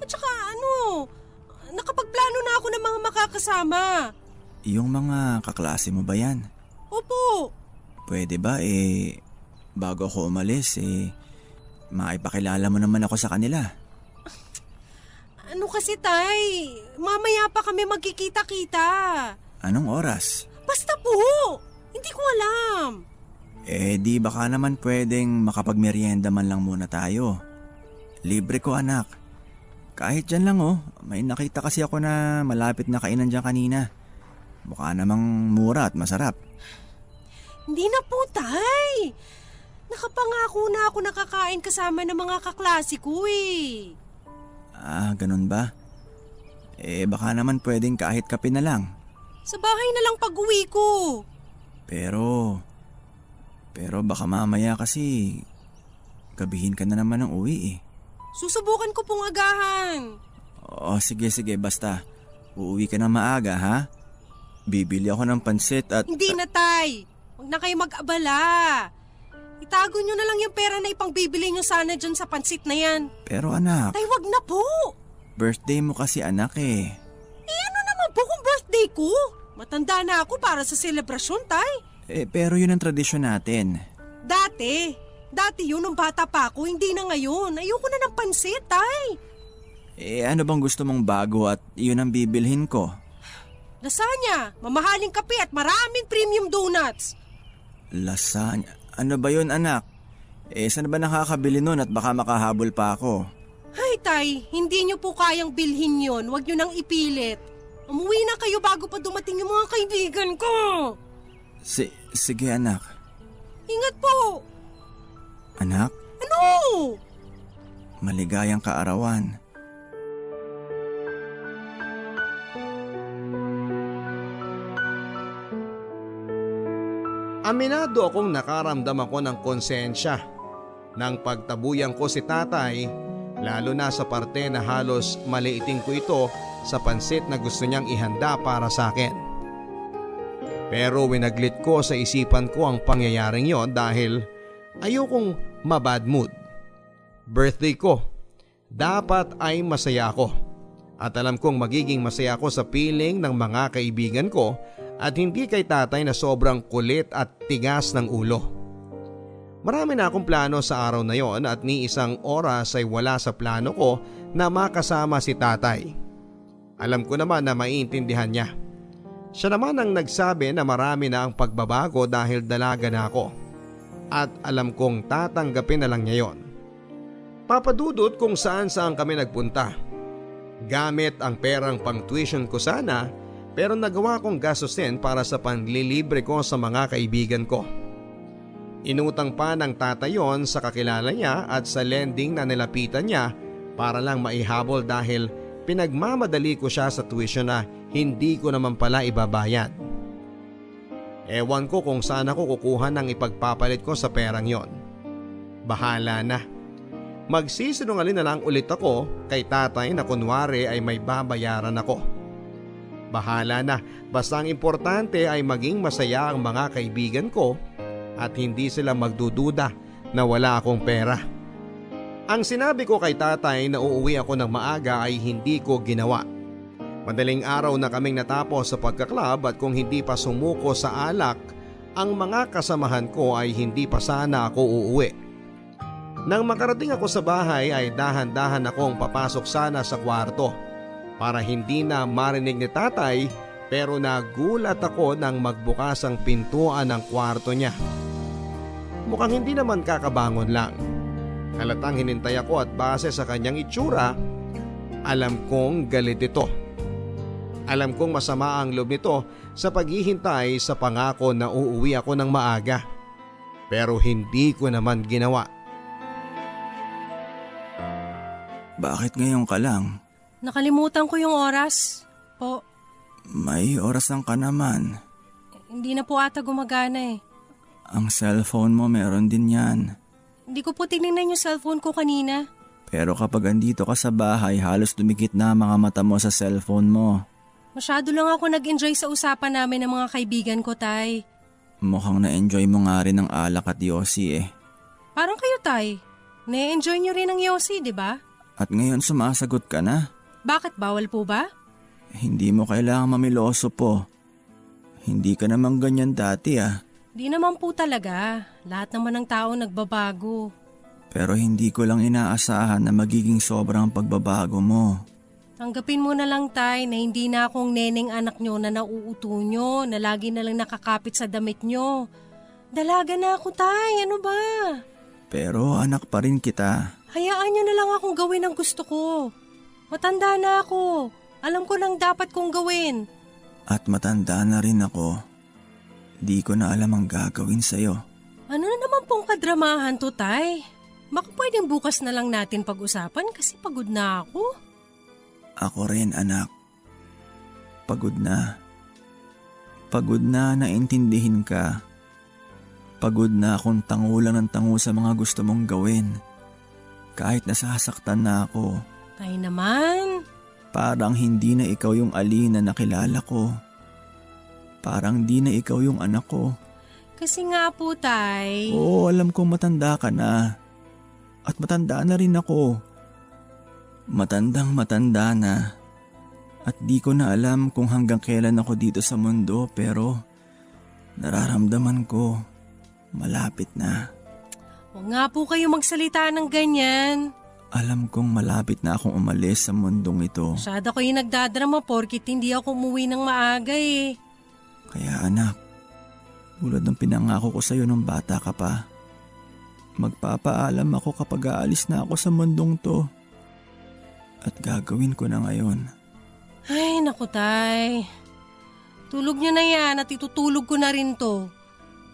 At saka nakapagplano na ako ng mga makakasama. Yung mga kaklase mo ba yan? Opo. Pwede ba bago ako umalis maipakilala mo naman ako sa kanila? Ano kasi, Tay? Mamaya pa kami magkikita-kita. Anong oras? Basta po! Hindi ko alam. Di baka naman pwedeng makapagmerienda man lang muna tayo. Libre ko anak. Kahit dyan lang may nakita kasi ako na malapit na kainan dyan kanina. Mukha namang mura at masarap. Hindi na po, Tay. Nakapangako na ako nakakain kasama ng mga kaklase ko Ganun ba? Baka naman pwedeng kahit kape na lang. Sa bahay na lang pag-uwi ko. Pero baka mamaya kasi gabihin ka na naman ng uwi Susubukan ko pong agahan. Sige basta. Uuwi ka na maaga ha? Bibili ako ng pansit at... Hindi na, Tay. Huwag na kayo mag-abala. Itago nyo na lang yung pera na ipangbibili nyo sana dyan sa pansit na yan. Pero anak... Tay, wag na po. Birthday mo kasi anak Ano naman po kung birthday ko? Matanda na ako para sa selebrasyon, Tay. Pero yun ang tradisyon natin. Dati yun nung bata pa ako, hindi na ngayon. Ayoko na ng pansit, Tay. Ano bang gusto mong bago at yun ang bibilhin ko? Lasagna, mamahaling kape at maraming premium donuts. Lasagna? Ano ba yun anak? Saan ba nakakabili nun at baka makahabol pa ako? Ay, Tay, hindi nyo po kayang bilhin yon. Huwag nyo nang ipilit. Umuwi na kayo bago pa dumating yung mga kaibigan ko. Sige anak. Ingat po. Anak? Ano? Maligayang kaarawan. Aminado akong nakaramdam ako ng konsensya nang pagtabuyan ko si tatay, lalo na sa parte na halos maliitin ko ito sa pansit na gusto niyang ihanda para sa akin. Pero winaglit ko sa isipan ko ang pangyayaring yon dahil ayokong mabad mood. Birthday ko, dapat ay masaya ako. At alam kong magiging masaya ako sa piling ng mga kaibigan ko At hindi kay tatay na sobrang kulit at tigas ng ulo. Marami na akong plano sa araw na yon at ni isang oras ay wala sa plano ko na makasama si tatay. Alam ko naman na maiintindihan niya. Siya naman ang nagsabi na marami na ang pagbabago dahil dalaga na ako. At alam kong tatanggapin na lang niya yon. Papadudot kung saan kami nagpunta. Gamit ang perang pang tuition ko sana, pero nagawa kong gastusin para sa panlilibre ko sa mga kaibigan ko. Inutang pa ng tatay yon sa kakilala niya at sa lending na nilapitan niya para lang maihabol dahil pinagmamadali ko siya sa tuition na hindi ko naman pala ibabayad. Ewan ko kung saan ako kukuha ng ipagpapalit ko sa perang yon. Bahala na. Magsisinungaling na lang ulit ako kay tatay na kunwari ay may babayaran ako. Bahala na, basta ang importante ay maging masaya ang mga kaibigan ko at hindi sila magdududa na wala akong pera. Ang sinabi ko kay tatay na uuwi ako ng maaga ay hindi ko ginawa. Madaling araw na kaming natapos sa pagkaklab at kung hindi pa sumuko sa alak, ang mga kasamahan ko ay hindi pa sana ako uuwi. Nang makarating ako sa bahay ay dahan-dahan akong papasok sana sa kwarto para hindi na marinig ni tatay, pero nagulat ako nang magbukas ang pintuan ng kwarto niya. Mukhang hindi naman kakabangon lang. Halatang hinintay ako at base sa kanyang itsura, alam kong galit ito. Alam kong masama ang loob nito sa paghihintay sa pangako na uuwi ako ng maaga. Pero hindi ko naman ginawa. Bakit ngayon ka lang? Nakalimutan ko yung oras. Po, May orasan ka naman. hindi na po ata gumagana eh. Ang cellphone mo meron din yan. Hindi ko po tinignan yung cellphone ko kanina. Pero kapag andito ka sa bahay, halos dumikit na ang mga mata mo sa cellphone mo. Masyado lang ako nag-enjoy sa usapan namin ng mga kaibigan ko, Tay. Mukhang na-enjoy mo nga rin ang alak at yosi eh. Parang kayo, Tay. Na-enjoy nyo rin ang yosi, di ba? At ngayon sumasagot ka na. Bakit bawal po ba? Hindi mo kailangang mamiloso po. Hindi ka naman ganyan dati ah. Di naman po talaga. Lahat naman ng tao nagbabago. Pero hindi ko lang inaasahan na magiging sobrang pagbabago mo. Tanggapin mo na lang, Tay, na hindi na akong neneng anak nyo na nauuto nyo, na lagi na lang nakakapit sa damit nyo. Dalaga na ako, Tay. Ano ba? Pero anak pa rin kita. Hayaan nyo na lang akong gawin ang gusto ko. Matanda na ako. Alam ko nang dapat kong gawin. At matanda na rin ako. Di ko na alam ang gagawin sa'yo. Ano na naman pong kadramahan to, Tay? Baka pwedeng bukas na lang natin pag-usapan kasi pagod na ako. Ako rin, anak. Pagod na. Pagod na naintindihin ka. Pagod na akong tangulan ng tango sa mga gusto mong gawin. Kahit nasasaktan na ako. Tay naman. Parang hindi na ikaw yung Alina na nakilala ko. Parang di na ikaw yung anak ko. Kasi nga po, Tay. Oo, alam kong matanda ka na. At matanda na rin ako. Matandang matanda na. At di ko na alam kung hanggang kailan ako dito sa mundo, pero nararamdaman ko malapit na. Huwag nga po kayo magsalita ng ganyan. Alam kong malapit na akong umalis sa mundong ito. Masyado kayo nagdadrama porkit hindi ako umuwi ng maaga eh. Kaya anak, tulad ng pinangako ko sa'yo nung bata ka pa, magpapaalam ako kapag aalis na ako sa mundong to. At gagawin ko na ngayon. Ay, naku, Tay. Tulog nyo na yan at itutulog ko na rin to.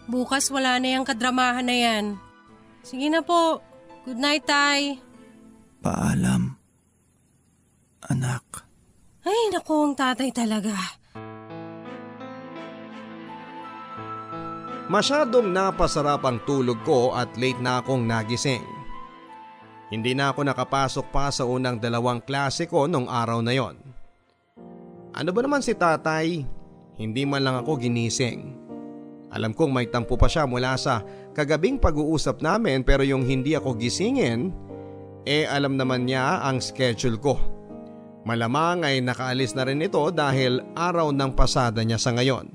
Bukas wala na yung kadramahan na yan. Sige na po. Good night, Tay. Paalam, anak. Ay, naku, ang tatay talaga. Masyadong napasarap ang tulog ko at late na akong nagising. Hindi na ako nakapasok pa sa unang 2 klase ko nung araw na yon. Ano ba naman si tatay? Hindi man lang ako ginising. Alam kong may tampo pa siya mula sa kagabing pag-uusap namin, pero yung hindi ako gisingin, alam naman niya ang schedule ko. Malamang ay nakaalis na rin ito dahil araw ng pasada niya sa ngayon.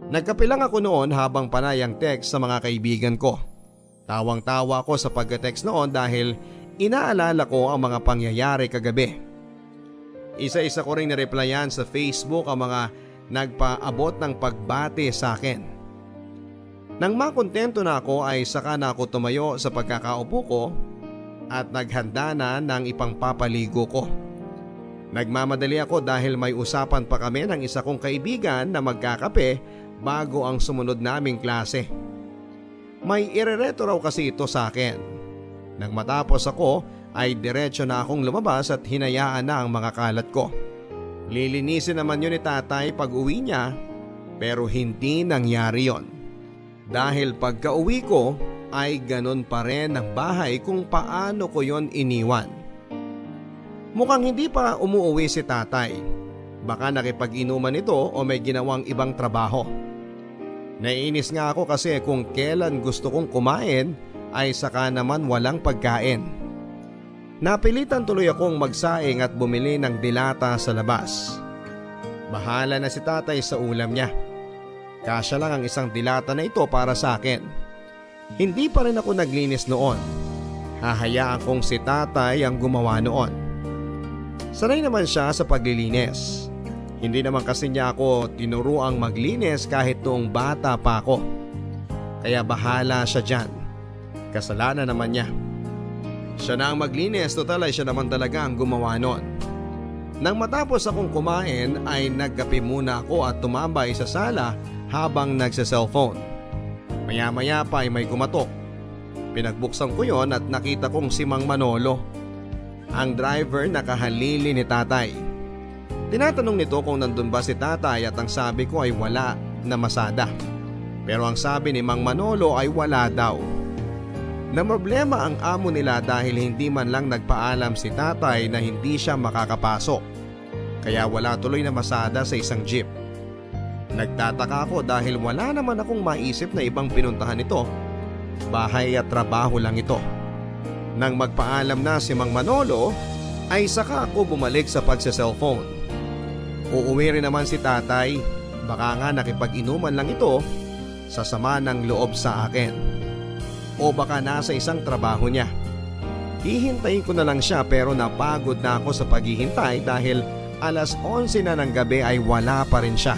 Nagkape lang ako noon habang panay ang text sa mga kaibigan ko. Tawang-tawa ako sa pagka-text noon dahil inaalala ko ang mga pangyayari kagabi. Isa-isa ko ring nireplyan sa Facebook ang mga nagpaabot ng pagbati sa akin. Nang makontento na ako ay saka na ako tumayo sa pagkakaupo ko at naghanda na ng ipangpapaligo ko. Nagmamadali ako dahil may usapan pa kami ng isa kong kaibigan na magkakape bago ang sumunod naming klase. May irereto raw kasi ito sa akin. Nang matapos ako ay diretso na akong lumabas at hinayaan na ang mga kalat ko. Lilinisin naman yun ni tatay pag uwi niya pero hindi nangyari yon. Dahil pagka uwi ko ay ganun pa rin ang bahay kung paano ko yon iniwan. Mukhang hindi pa umuuwi si tatay. Baka nakipag-inuman ito o may ginawang ibang trabaho. Naiinis nga ako kasi kung kailan gusto kong kumain ay saka naman walang pagkain. Napilitan tuloy akong magsaing at bumili ng dilata sa labas. Bahala na si tatay sa ulam niya. Kasya lang ang isang dilata na ito para sa akin. Hindi pa rin ako naglinis noon. Hahayaan kong si tatay ang gumawa noon. Sanay naman siya sa paglilinis. Hindi naman kasi niya ako tinuruang maglinis kahit noong bata pa ako. Kaya bahala siya dyan. Kasalanan naman niya. Siya na ang maglinis, total ay siya naman talaga ang gumawa noon. Nang matapos akong kumain ay nagkape muna ako at tumambay sa sala habang nagsa-cellphone. Maya-maya pa ay may kumatok. Pinagbuksan ko yon at nakita kong si Mang Manolo, ang driver na kahalili ni tatay. Tinatanong nito kung nandun ba si tatay at ang sabi ko ay wala na masada. Pero ang sabi ni Mang Manolo ay wala daw. Na problema ang amo nila dahil hindi man lang nagpaalam si tatay na hindi siya makakapasok. Kaya wala tuloy na masada sa isang jeep. Nagtataka ako dahil wala naman akong maisip na ibang pinuntahan nito. Bahay at trabaho lang ito. Nang magpaalam na si Mang Manolo ay saka ako bumalik sa pagsa-cellphone. Uuwi rin naman si tatay. Baka nga nakipag-inuman lang ito sa sama ng loob sa akin. O baka nasa isang trabaho niya. Hihintayin ko na lang siya pero napagod na ako sa paghihintay dahil alas 11 na ng gabi ay wala pa rin siya.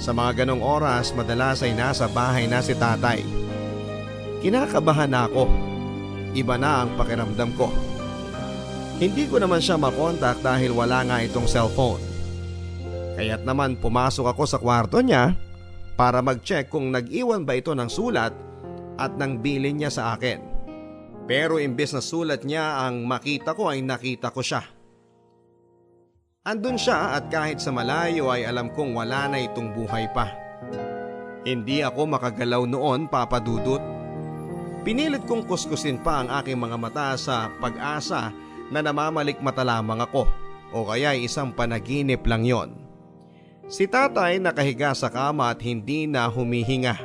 Sa mga ganong oras madalas ay nasa bahay na si tatay. Kinakabahan na ako. Iba na ang pakiramdam ko. Hindi ko naman siya makontak dahil wala nga itong cellphone. Kaya't naman pumasok ako sa kwarto niya para mag-check kung nag-iwan ba ito ng sulat at nang bilin niya sa akin. Pero imbes na sulat niya ang makita ko ay nakita ko siya. Andun siya at kahit sa malayo ay alam kong wala na itong buhay pa. Hindi ako makagalaw noon, Papa Dudut. Pinilit kong kuskusin pa ang aking mga mata sa pag-asa na namamalikmata lamang ako o kaya isang panaginip lang yon. Si tatay nakahiga sa kama at hindi na humihinga.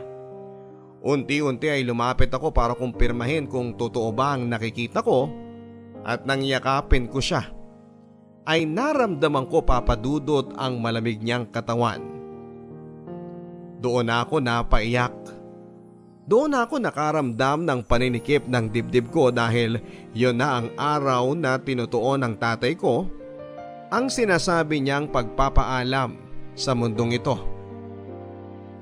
Unti-unti ay lumapit ako para kumpirmahin kung totoo ba ang nakikita ko at nang yakapin ko siya ay naramdaman ko, Papa Dudut, ang malamig niyang katawan. Doon ako napaiyak. Doon ako nakaramdam ng paninikip ng dibdib ko dahil yon na ang araw na tinutuon ng tatay ko ang sinasabi niyang pagpapaalam sa mundong ito.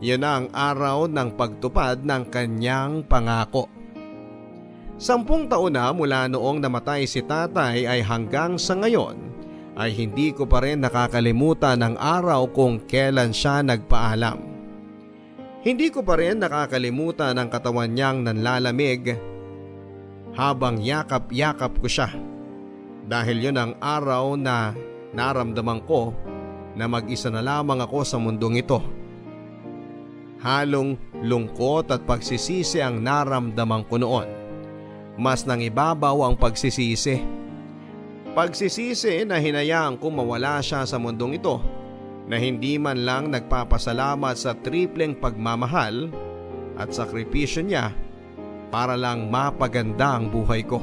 Yan ang araw ng pagtupad ng kanyang pangako. 10 taon na mula noong namatay si tatay ay hanggang sa ngayon ay hindi ko pa rin nakakalimutan ang araw kung kailan siya nagpaalam. Hindi ko pa rin nakakalimutan ang katawan niyang nanlalamig habang yakap-yakap ko siya. Dahil yun ang araw na naramdaman ko na mag-isa na lamang ako sa mundong ito. Halong lungkot at pagsisisi ang naramdaman ko noon. Mas nang ibabaw ang pagsisisi. Pagsisisi na hinayaan kong mawala siya sa mundong ito na hindi man lang nagpapasalamat sa tripleng pagmamahal at sakripisyo niya para lang mapaganda ang buhay ko.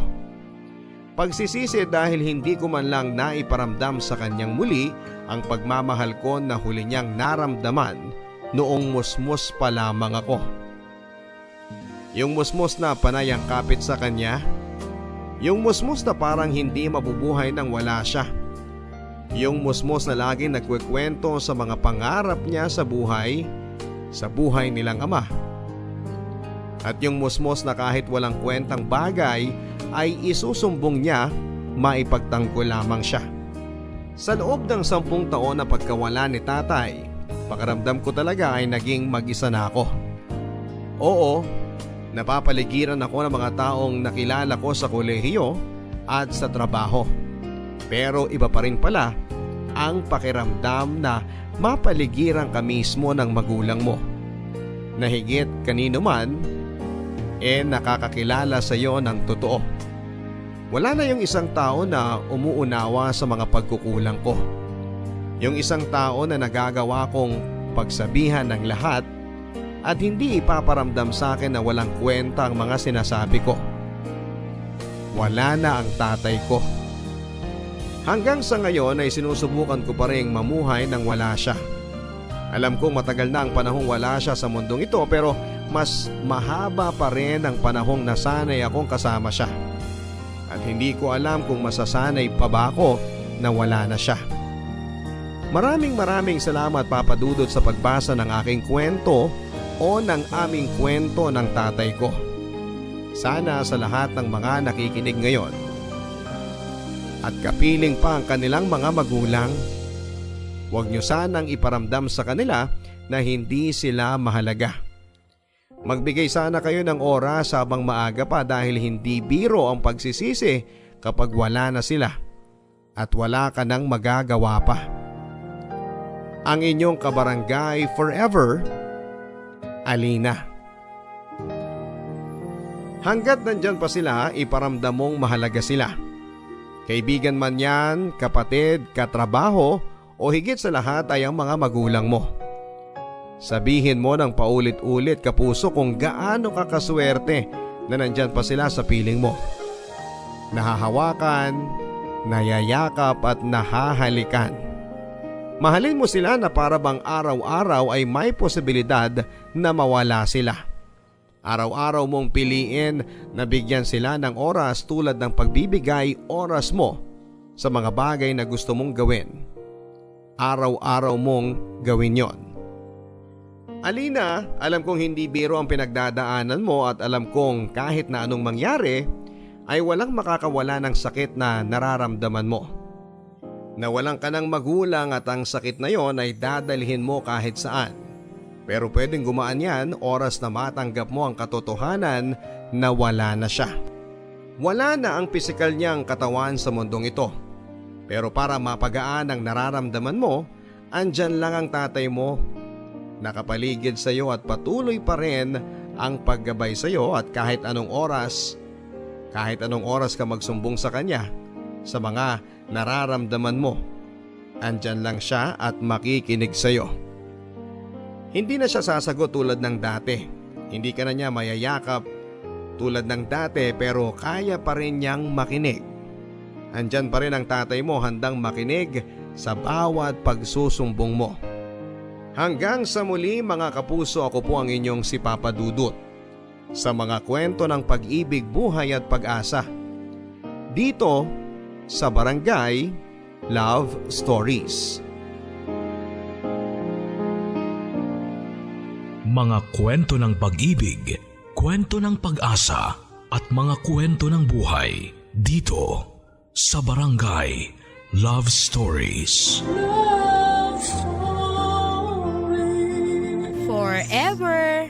Pagsisisi dahil hindi ko man lang naiparamdam sa kanyang muli ang pagmamahal ko na huli niyang naramdaman noong musmus pa lamang ako. Yung musmus na panay ang kapit sa kanya, yung musmus na parang hindi mabubuhay nang wala siya, yung musmus na laging nagkukwento sa mga pangarap niya sa buhay nilang ama. At yung musmos na kahit walang kwentang bagay ay isusumbong niya, maipagtanggol lamang siya. Sa loob ng 10 taon na pagkawala ni tatay, pakiramdam ko talaga ay naging mag-isa na ako. Oo, napapaligiran ako ng mga taong nakilala ko sa kolehiyo at sa trabaho. Pero iba pa rin pala ang pakiramdam na mapaligiran ka mismo ng magulang mo, na higit kanino man nakakakilala sa iyo ng totoo. Wala na yung isang tao na umuunawa sa mga pagkukulang ko, yung isang tao na nagagawa kong pagsabihan ng lahat at hindi ipaparamdam sa akin na walang kwenta ang mga sinasabi ko. Wala na ang tatay ko. Hanggang sa ngayon ay sinusubukan ko pa rin mamuhay nang wala siya. Alam kong matagal na ang panahong wala siya sa mundong ito, pero mas mahaba pa rin ang panahong nasanay akong kasama siya. At hindi ko alam kung masasanay pa ba ako na wala na siya. Maraming salamat, Papa Dudut, sa pagbasa ng aking kwento o ng aming kwento ng tatay ko. Sana sa lahat ng mga nakikinig ngayon at kapiling pa ang kanilang mga magulang, huwag niyo sanang iparamdam sa kanila na hindi sila mahalaga. Magbigay sana kayo ng oras habang maaga pa, dahil hindi biro ang pagsisisi kapag wala na sila at wala ka nang magagawa pa. Ang inyong kabarangay forever, Alina. Hanggat nandyan pa sila, iparamdam mong mahalaga sila. Kaibigan man yan, kapatid, katrabaho, o higit sa lahat ay ang mga magulang mo. Sabihin mo ng paulit-ulit, kapuso, kung gaano ka kaswerte na nandyan pa sila sa piling mo. Nahahawakan, nayayakap at nahahalikan. Mahalin mo sila na para bang araw-araw ay may posibilidad na mawala sila. Araw-araw mong piliin na bigyan sila ng oras tulad ng pagbibigay oras mo sa mga bagay na gusto mong gawin. Araw-araw mong gawin yon. Alina, alam kong hindi biro ang pinagdadaanan mo at alam kong kahit na anong mangyari ay walang makakawala ng sakit na nararamdaman mo. Nawalan ka ng magulang at ang sakit na yon ay dadalhin mo kahit saan. Pero pwedeng gumaan yan oras na matanggap mo ang katotohanan na wala na siya. Wala na ang pisikal niyang katawan sa mundong ito. Pero para mapagaan ang nararamdaman mo, andyan lang ang tatay mo. Nakapaligid sa iyo at patuloy pa rin ang paggabay sa iyo, at kahit anong oras ka magsumbong sa kanya sa mga nararamdaman mo, andyan lang siya at makikinig sa iyo. Hindi na siya sasagot tulad ng dati. Hindi ka na niya mayayakap tulad ng dati, pero kaya pa rin niyang makinig. Andyan pa rin ang tatay mo, handang makinig sa bawat pagsusumbong mo. Hanggang sa muli mga kapuso, ako po ang inyong si Papa Dudut sa mga kwento ng pag-ibig, buhay at pag-asa. Dito sa Barangay Love Stories. Mga kwento ng pag-ibig, kwento ng pag-asa at mga kwento ng buhay dito sa Barangay Love Stories. Love Story. Forever